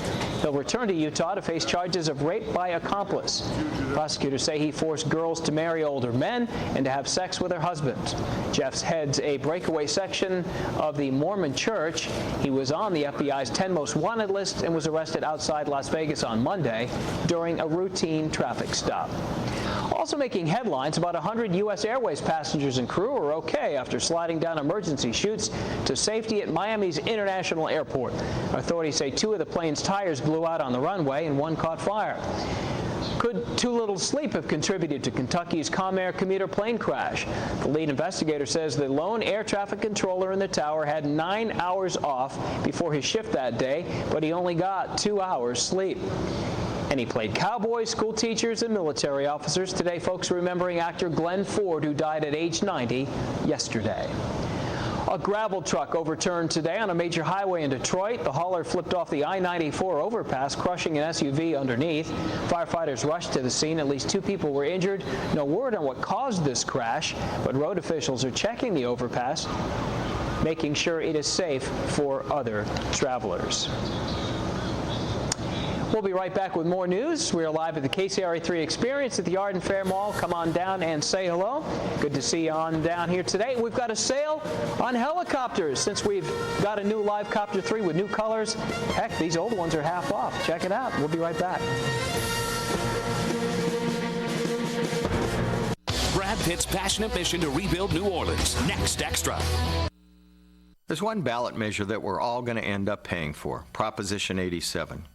He'll return to Utah to face charges of rape by accomplice. Prosecutors say he forced girls to marry older men and to have sex with their husbands. Jeffs heads a breakaway section of the Mormon Church. He was on the FBI's 10 most wanted list and was arrested outside Las Vegas on Monday during a routine traffic stop. Also making headlines, about 100 U.S. Airways passengers and crew are okay after sliding down emergency chutes to safety at Miami's International Airport. Authorities say 2 of the plane's tires blew out on the runway and 1 caught fire. Could too little sleep have contributed to Kentucky's Comair commuter plane crash? The lead investigator says the lone air traffic controller in the tower had 9 hours off before his shift that day, but he only got 2 hours sleep. And he played cowboys, school teachers, and military officers. Today, folks remembering actor Glenn Ford, who died at age 90 yesterday. A gravel truck overturned today on a major highway in Detroit. The hauler flipped off the I-94 overpass, crushing an SUV underneath. Firefighters rushed to the scene. At least 2 people were injured. No word on what caused this crash, but road officials are checking the overpass, making sure it is safe for other travelers. We'll be right back with more news. We are live at the KCRA-3 Experience at the Arden Fair Mall. Come on down and say hello. Good to see you on down here today. We've got a sale on helicopters. Since we've got a new Live Copter 3 with new colors, heck, these old ones are half off. Check it out. We'll be right back. Brad Pitt's passionate mission to rebuild New Orleans. Next Extra. There's one ballot measure that we're all going to end up paying for, Proposition 87.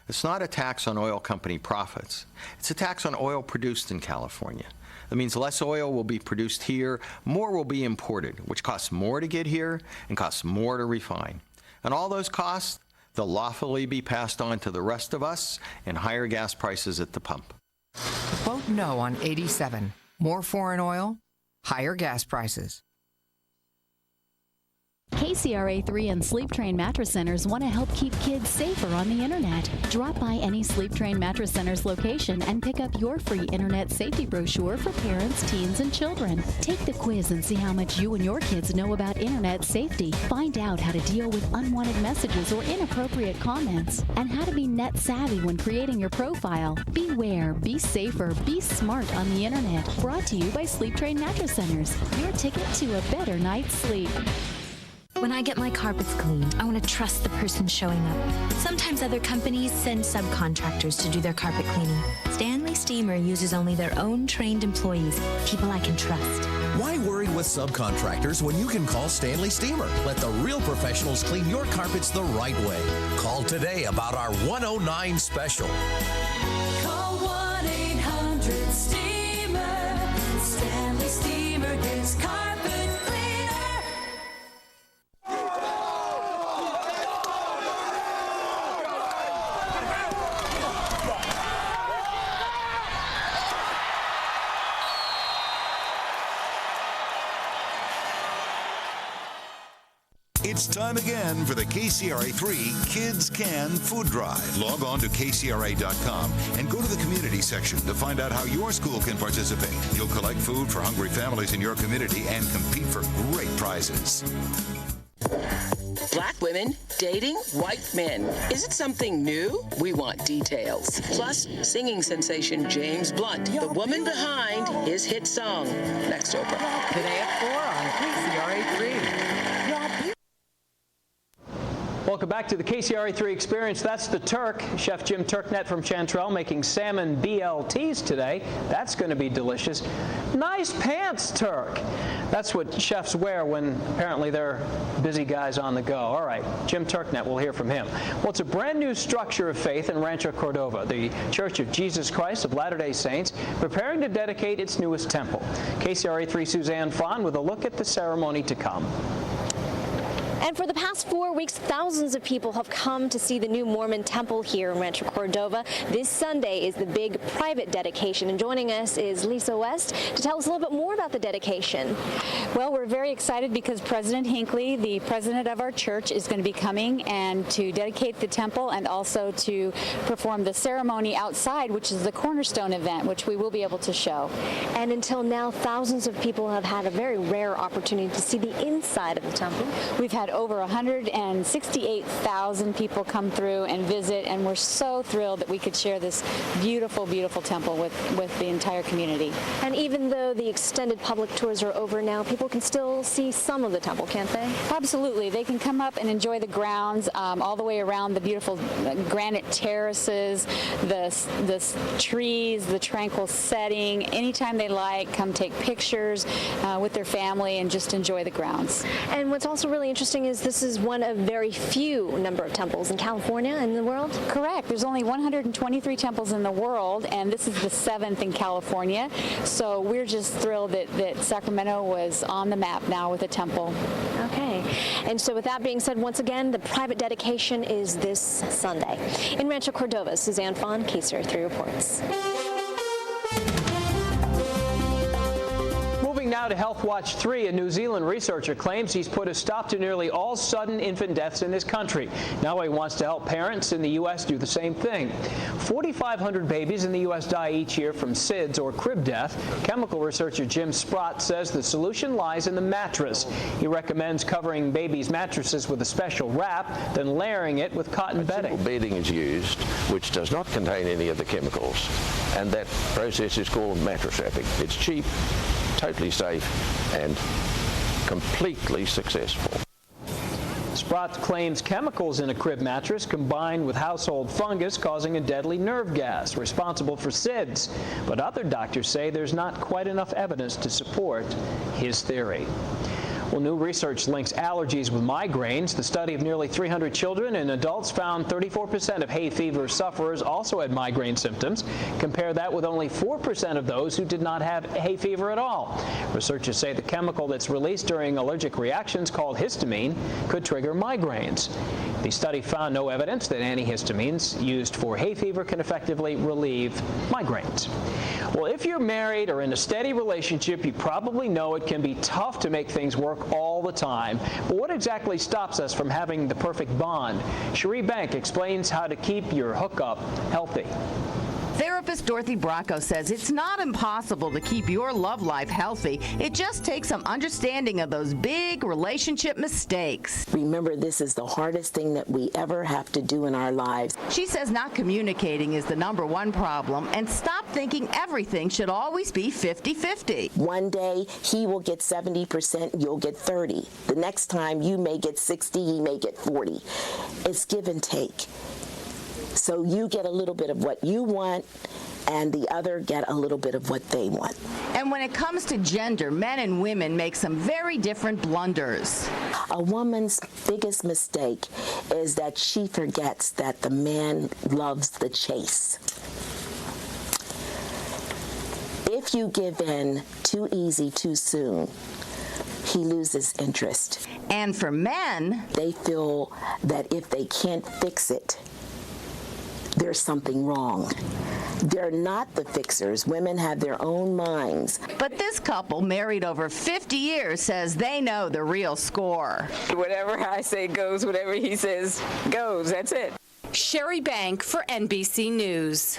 It's not a tax on oil company profits. It's a tax on oil produced in California. That means less oil will be produced here, more will be imported, which costs more to get here and costs more to refine. And all those costs, they'll lawfully be passed on to the rest of us in higher gas prices at the pump. Vote no on 87. More foreign oil, higher gas prices. KCRA-3 and Sleep Train Mattress Centers want to help keep kids safer on the internet. Drop by any Sleep Train Mattress Centers location and pick up your free internet safety brochure for parents, teens, and children. Take the quiz and see how much you and your kids know about internet safety. Find out how to deal with unwanted messages or inappropriate comments, and how to be net savvy when creating your profile. Beware, be safer, be smart on the internet. Brought to you by Sleep Train Mattress Centers. Your ticket to a better night's sleep. When I get my carpets cleaned, I want to trust the person showing up. Sometimes other companies send subcontractors to do their carpet cleaning. Stanley Steamer uses only their own trained employees, people I can trust. Why worry with subcontractors when you can call Stanley Steamer? Let the real professionals clean your carpets the right way. Call today about our 109 special. Call 1-800-STEAMER. Stanley Steamer gets carpet cleaner. It's time again for the KCRA-3 Kids Can Food Drive. Log on to KCRA.com and go to the community section to find out how your school can participate. You'll collect food for hungry families in your community and compete for great prizes. Black women dating white men. Is it something new? We want details. Plus, singing sensation James Blunt, the woman behind his hit song. Next, Oprah. Today at 4 on KCRA-3. Welcome back to the KCRA-3 Experience. That's the Turk. Chef Jim Turknet from Chantrell making salmon BLTs today. That's going to be delicious. Nice pants, Turk. That's what chefs wear when apparently they're busy guys on the go. All right, Jim Turknet, we'll hear from him. Well, it's a brand new structure of faith in Rancho Cordova, the Church of Jesus Christ of Latter-day Saints, preparing to dedicate its newest temple. KCRA-3 Suzanne Fahn with a look at the ceremony to come. And for the past 4 weeks, thousands of people have come to see the new Mormon temple here in Rancho Cordova. This Sunday is the big private dedication. And joining us is Lisa West to tell us a little bit more about the dedication. Well, we're very excited because President Hinckley, the president of our church, is going to be coming and to dedicate the temple and also to perform the ceremony outside, which is the Cornerstone event, which we will be able to show. And until now, thousands of people have had a very rare opportunity to see the inside of the temple. We've had over 168,000 people come through and visit, and we're so thrilled that we could share this beautiful, beautiful temple with the entire community. And even though the extended public tours are over now, people can still see some of the temple, can't they? Absolutely. They can come up and enjoy the grounds all the way around, the beautiful granite terraces, the trees, the tranquil setting. Anytime they like, come take pictures with their family and just enjoy the grounds. And what's also really interesting is this is one of very few number of temples in California and the world? Correct. There's only 123 temples in the world, and this is the 7th in California. So we're just thrilled that Sacramento was on the map now with a temple. Okay. And so with that being said, once again, the private dedication is this Sunday. In Rancho Cordova, Suzanne Fahn, KCRA-3 reports. Now to Health Watch 3, a New Zealand researcher claims he's put a stop to nearly all sudden infant deaths in his country. Now he wants to help parents in the U.S. do the same thing. 4,500 babies in the U.S. die each year from SIDS or crib death. Chemical researcher Jim Sprott says the solution lies in the mattress. He recommends covering babies' mattresses with a special wrap, then layering it with cotton bedding. Bedding is used, which does not contain any of the chemicals, and that process is called mattress wrapping. It's cheap, totally safe, and completely successful. Sprott claims chemicals in a crib mattress combine with household fungus causing a deadly nerve gas responsible for SIDS. But other doctors say there's not quite enough evidence to support his theory. Well, new research links allergies with migraines. The study of nearly 300 children and adults found 34% of hay fever sufferers also had migraine symptoms. Compare that with only 4% of those who did not have hay fever at all. Researchers say the chemical that's released during allergic reactions, called histamine, could trigger migraines. The study found no evidence that antihistamines used for hay fever can effectively relieve migraines. Well, if you're married or in a steady relationship, you probably know it can be tough to make things work all the time. But what exactly stops us from having the perfect bond? Cherie Bank explains how to keep your hookup healthy. Therapist Dorothy Bracco says it's not impossible to keep your love life healthy. It just takes some understanding of those big relationship mistakes. Remember, this is the hardest thing that we ever have to do in our lives. She says not communicating is the #1 problem, and stop thinking everything should always be 50-50. One day he will get 70%, you'll get 30. The next time you may get 60, he may get 40. It's give and take. So you get a little bit of what you want, and the other get a little bit of what they want. And when it comes to gender, men and women make some very different blunders. A woman's biggest mistake is that she forgets that the man loves the chase. If you give in too easy too soon, he loses interest. And for men, they feel that if they can't fix it, there's something wrong. They're not the fixers. Women have their own minds. But this couple, married over 50 years, says they know the real score. Whatever I say goes, whatever he says goes. That's it. Sherry Bank for NBC News.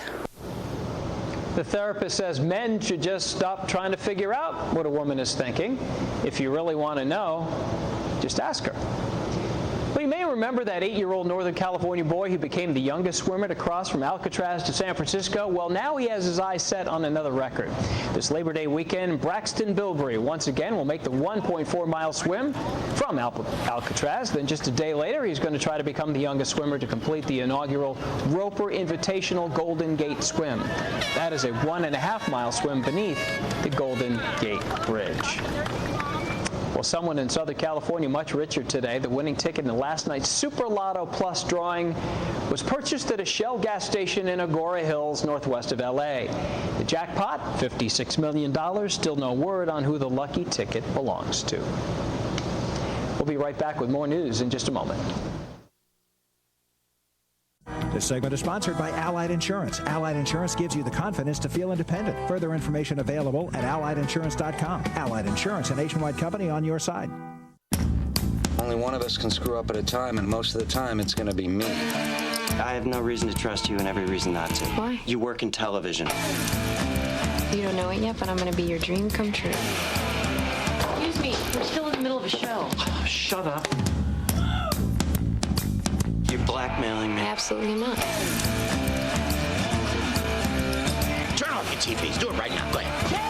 The therapist says men should just stop trying to figure out what a woman is thinking. If you really want to know, just ask her. remember that 8-year-old Northern California boy who became the youngest swimmer to cross from Alcatraz to San Francisco? Well, now he has his eyes set on another record. This Labor Day weekend, Braxton Bilbrey once again will make the 1.4-mile swim from Alcatraz. Then just a day later, he's going to try to become the youngest swimmer to complete the inaugural Roper Invitational Golden Gate swim. That is a 1.5-mile swim beneath the Golden Gate Bridge. Well, someone in Southern California much richer today. The winning ticket in last night's Super Lotto Plus drawing was purchased at a Shell gas station in Agoura Hills, northwest of L.A. The jackpot, $56 million. Still no word on who the lucky ticket belongs to. We'll be right back with more news in just a moment. This segment is sponsored by Allied Insurance. Allied Insurance gives you the confidence to feel independent. Further information available at AlliedInsurance.com. Allied Insurance, a nationwide company on your side. Only one of us can screw up at a time, and most of the time it's going to be me. I have no reason to trust you and every reason not to. Why? You work in television. You don't know it yet, but I'm going to be your dream come true. Excuse me, we're still in the middle of a show. Oh, shut up. You're blackmailing me. Absolutely not. Turn off your TVs. Do it right now. Go ahead.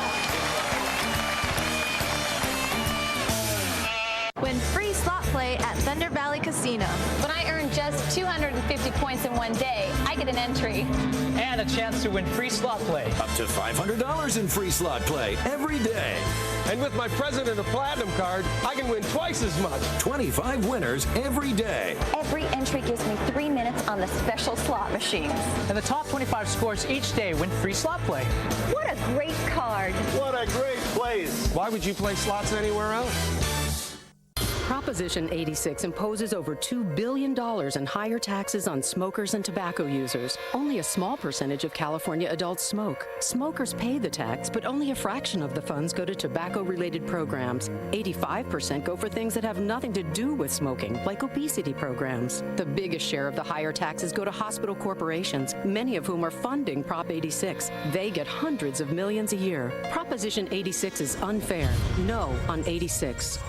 Win free slot play at Thunder Valley Casino. When I earn just 250 points in one day, I get an entry. And a chance to win free slot play. Up to $500 in free slot play every day. And with my President of Platinum card, I can win twice as much. 25 winners every day. Every entry gives me 3 minutes on the special slot machines. And the top 25 scores each day win free slot play. What a great card. What a great place. Why would you play slots anywhere else? Proposition 86 imposes over $2 billion in higher taxes on smokers and tobacco users. Only a small percentage of California adults smoke. Smokers pay the tax, but only a fraction of the funds go to tobacco-related programs. 85% go for things that have nothing to do with smoking, like obesity programs. The biggest share of the higher taxes go to hospital corporations, many of whom are funding Prop 86. They get hundreds of millions a year. Proposition 86 is unfair. No on 86.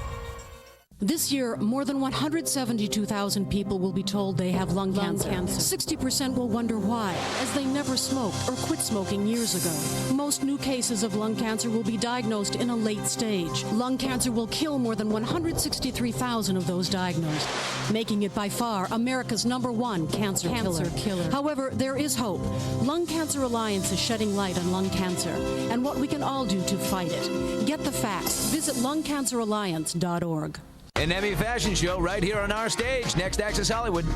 This year, more than 172,000 people will be told they have lung cancer. 60% will wonder why, as they never smoked or quit smoking years ago. Most new cases of lung cancer will be diagnosed in a late stage. Lung cancer will kill more than 163,000 of those diagnosed, making it by far America's #1 cancer killer. However, there is hope. Lung Cancer Alliance is shedding light on lung cancer and what we can all do to fight it. Get the facts. Visit lungcanceralliance.org. An Emmy fashion show right here on our stage. Next, Access Hollywood.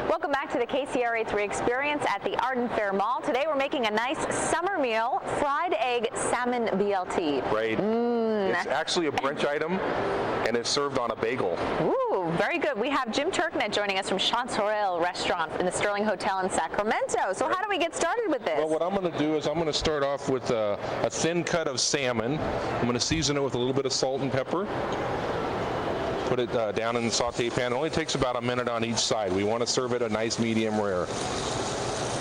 Welcome back to the KCRA-3 Experience at the Arden Fair Mall. Today we're making a nice summer meal, fried egg salmon BLT. Right. It's actually a brunch item, and it's served on a bagel. Ooh, very good. We have Jim Turknett joining us from Chansorel Restaurant in the Sterling Hotel in Sacramento. So how do we get started with this? Well, what I'm going to do is I'm going to start off with a thin cut of salmon. I'm going to season it with a little bit of salt and pepper. Put it down in the saute pan. It only takes about a minute on each side. We want to serve it a nice medium rare.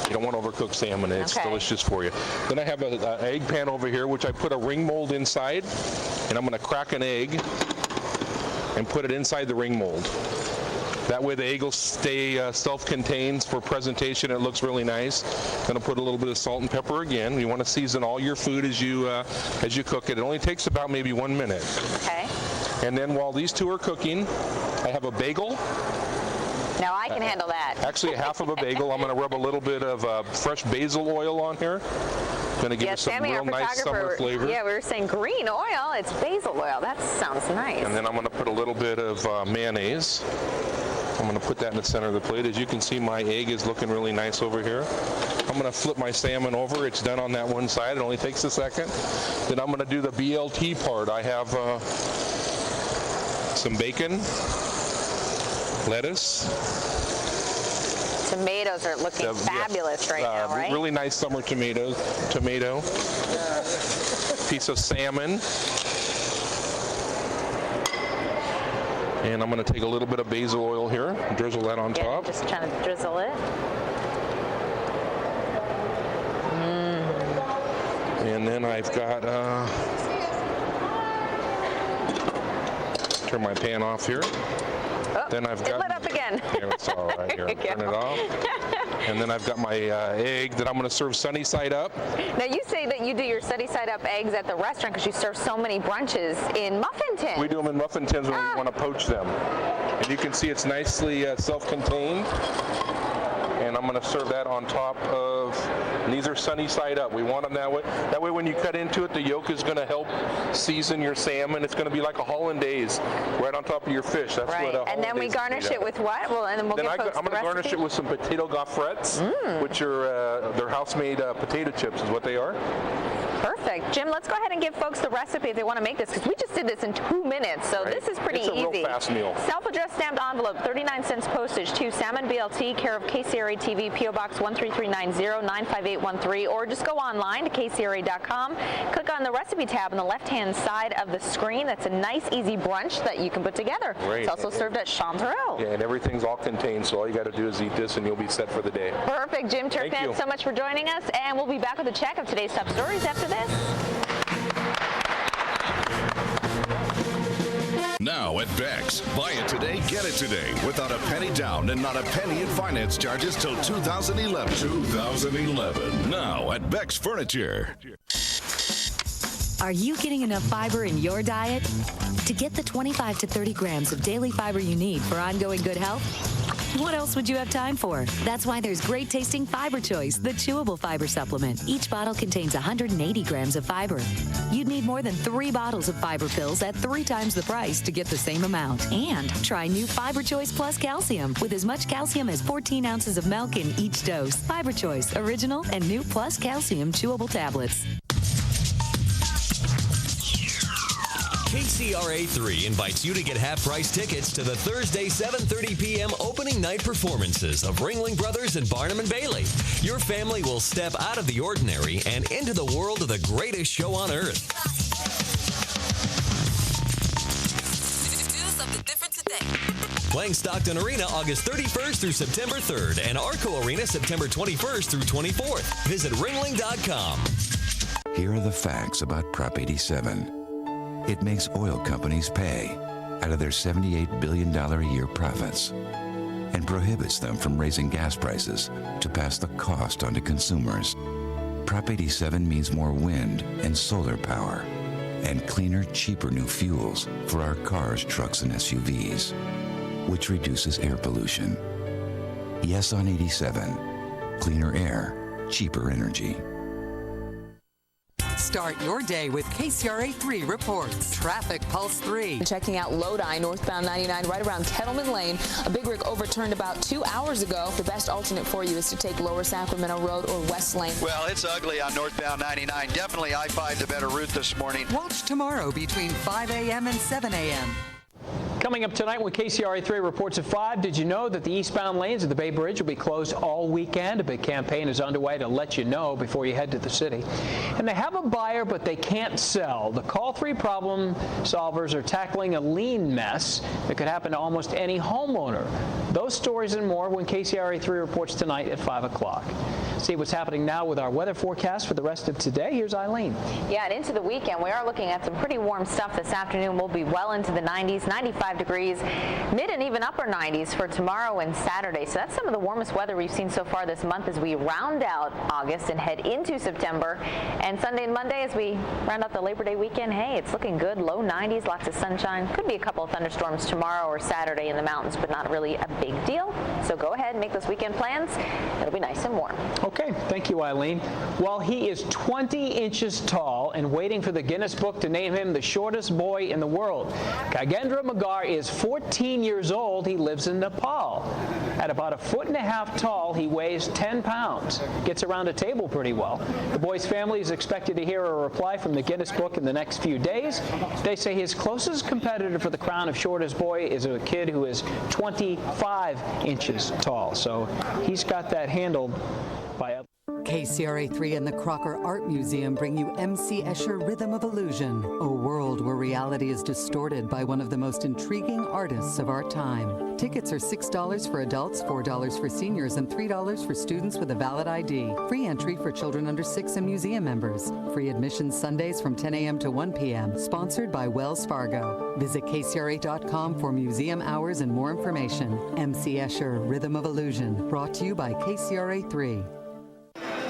You don't want to overcook salmon. It's delicious for you. Then I have an egg pan over here, which I put a ring mold inside, and I'm going to crack an egg and put it inside the ring mold. That way the egg will stay self-contained for presentation. It looks really nice. Going to put a little bit of salt and pepper again. You want to season all your food as you cook it. It only takes about maybe 1 minute. Okay. And then while these two are cooking, I have a bagel. Now I can handle that. Actually, half of a bagel. I'm going to rub a little bit of fresh basil oil on here. Going to give it some Sammy, real nice summer flavor. Yeah, we were saying green oil. It's basil oil. That sounds nice. And then I'm going to put a little bit of mayonnaise. I'm going to put that in the center of the plate. As you can see, my egg is looking really nice over here. I'm going to flip my salmon over. It's done on that one side. It only takes a second. Then I'm going to do the BLT part. I have some bacon, lettuce. Tomatoes are looking fabulous right now, right? Really nice summer tomato, piece of salmon. And I'm going to take a little bit of basil oil here and drizzle that on top. Just trying to drizzle it. And then I've got turn my pan off here. Oh, then I've got it lit up again. Yeah, it's all right here. Turn it off. And then I've got my egg that I'm going to serve sunny side up. Now you say that you do your sunny side up eggs at the restaurant because you serve so many brunches in muffin tins. We do them in muffin tins when we want to poach them. And you can see it's nicely self-contained. And I'm going to serve that on top of, and these are sunny side up. We want them that way. That way when you cut into it, the yolk is going to help season your salmon. It's going to be like a hollandaise right on top of your fish. That's right. what a hollandaise and then we garnish it with what? Well, and then we'll I'm going to garnish it with some potato gaufrettes, which are they're house-made potato chips is what they are. Perfect. Jim, let's go ahead and give folks the recipe if they want to make this, because we just did this in 2 minutes, so this is pretty easy. It's a real fast meal. Self-addressed stamped envelope, 39 cents postage to Salmon BLT, care of KCRA-TV, P.O. Box 13390, 95813, or just go online to KCRA.com. Click on the recipe tab on the left-hand side of the screen. That's a nice, easy brunch that you can put together. Great. It's also served at Chanterelle. Yeah, and everything's all contained, so all you got to do is eat this, and you'll be set for the day. Perfect. Jim Turkman, thanks so much for joining us, and we'll be back with a check of today's top stories after this. Now at Beck's. Buy it today, get it today, without a penny down and not a penny in finance charges till 2011. 2011. Now at Beck's Furniture. Are you getting enough fiber in your diet? To get the 25 to 30 grams of daily fiber you need for ongoing good health, what else would you have time for? That's why there's great tasting Fiber Choice, the chewable fiber supplement. Each bottle contains 180 grams of fiber. You'd need more than 3 bottles of fiber pills at 3 times the price to get the same amount. And try new Fiber Choice Plus Calcium with as much calcium as 14 ounces of milk in each dose. Fiber Choice, original and new Plus Calcium chewable tablets. KCRA-3 invites you to get half-price tickets to the Thursday 7:30 p.m. opening night performances of Ringling Brothers and Barnum & Bailey. Your family will step out of the ordinary and into the world of the greatest show on earth. Do something different today. Playing Stockton Arena August 31st through September 3rd and Arco Arena September 21st through 24th. Visit ringling.com. Here are the facts about Prop 87. It makes oil companies pay out of their $78 billion a year profits and prohibits them from raising gas prices to pass the cost on to consumers. Prop 87 means more wind and solar power and cleaner, cheaper new fuels for our cars, trucks, and SUVs, which reduces air pollution. Yes on 87. Cleaner air, cheaper energy. Start your day with KCRA-3 reports. Traffic Pulse 3. Checking out Lodi, northbound 99, right around Kettleman Lane. A big rig overturned about 2 hours ago. The best alternate for you is to take Lower Sacramento Road or West Lane. Well, it's ugly on northbound 99. Definitely I-5 the better route this morning. Watch tomorrow between 5 a.m. and 7 a.m. Coming up tonight with KCRA-3 reports at 5, did you know that the eastbound lanes of the Bay Bridge will be closed all weekend? A big campaign is underway to let you know before you head to the city. And they have a buyer, but they can't sell. The Call 3 problem solvers are tackling a lien mess that could happen to almost any homeowner. Those stories and more when KCRA-3 reports tonight at 5 o'clock. See what's happening now with our weather forecast for the rest of today. Here's Eileen. Yeah, and into the weekend, we are looking at some pretty warm stuff this afternoon. We'll be well into the 90s, 95 degrees, mid and even upper 90s for tomorrow and Saturday. So that's some of the warmest weather we've seen so far this month as we round out August and head into September. And Sunday and Monday as we round out the Labor Day weekend, hey, it's looking good. Low 90s, lots of sunshine. Could be a couple of thunderstorms tomorrow or Saturday in the mountains, but not really a big deal. So go ahead and make those weekend plans. It'll be nice and warm. Okay, thank you, Eileen. Well, he is 20 inches tall and waiting for the Guinness Book to name him the shortest boy in the world. Kagendra Magar is 14 years old. He lives in Nepal. At about 1.5 feet tall, he weighs 10 pounds. Gets around a table pretty well. The boy's family is expected to hear a reply from the Guinness Book in the next few days. They say his closest competitor for the crown of shortest boy is a kid who is 25 inches tall. So he's got that handled by others. KCRA-3 and the Crocker Art Museum bring you MC Escher Rhythm of Illusion, a world where reality is distorted by one of the most intriguing artists of our time. Tickets are $6 for adults, $4 for seniors, and $3 for students with a valid ID. Free entry for children under 6 and museum members. Free admission Sundays from 10 a.m. to 1 p.m. Sponsored by Wells Fargo. Visit KCRA.com for museum hours and more information. MC Escher Rhythm of Illusion, brought to you by KCRA-3.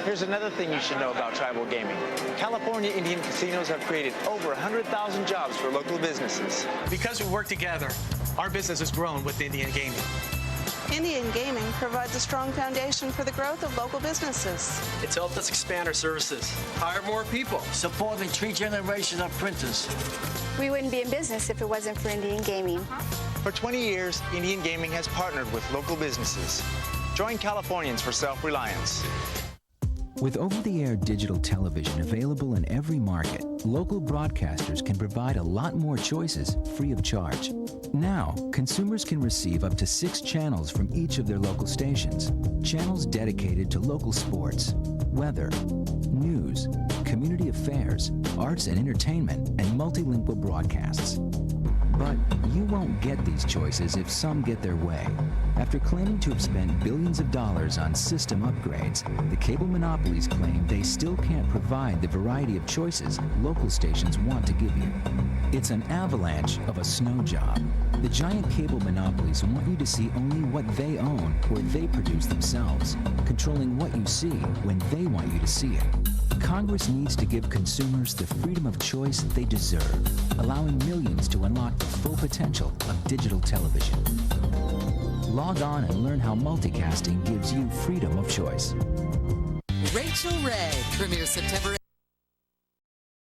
Here's another thing you should know about tribal gaming. California Indian casinos have created over 100,000 jobs for local businesses. Because we work together, our business has grown with Indian gaming. Indian gaming provides a strong foundation for the growth of local businesses. It's helped us expand our services, hire more people, support the 3 generations of printers. We wouldn't be in business if it wasn't for Indian gaming. For 20 years, Indian gaming has partnered with local businesses. Join Californians for self-reliance. With over-the-air digital television available in every market, local broadcasters can provide a lot more choices free of charge. Now, consumers can receive up to 6 channels from each of their local stations. Channels dedicated to local sports, weather, news, community affairs, arts and entertainment, and multilingual broadcasts. But you won't get these choices if some get their way. After claiming to have spent billions of dollars on system upgrades, the cable monopolies claim they still can't provide the variety of choices local stations want to give you. It's an avalanche of a snow job. The giant cable monopolies want you to see only what they own or they produce themselves, controlling what you see when they want you to see it. Congress needs to give consumers the freedom of choice they deserve, allowing millions to unlock the full potential of digital television. Log on and learn how multicasting gives you freedom of choice. Rachel Ray premieres September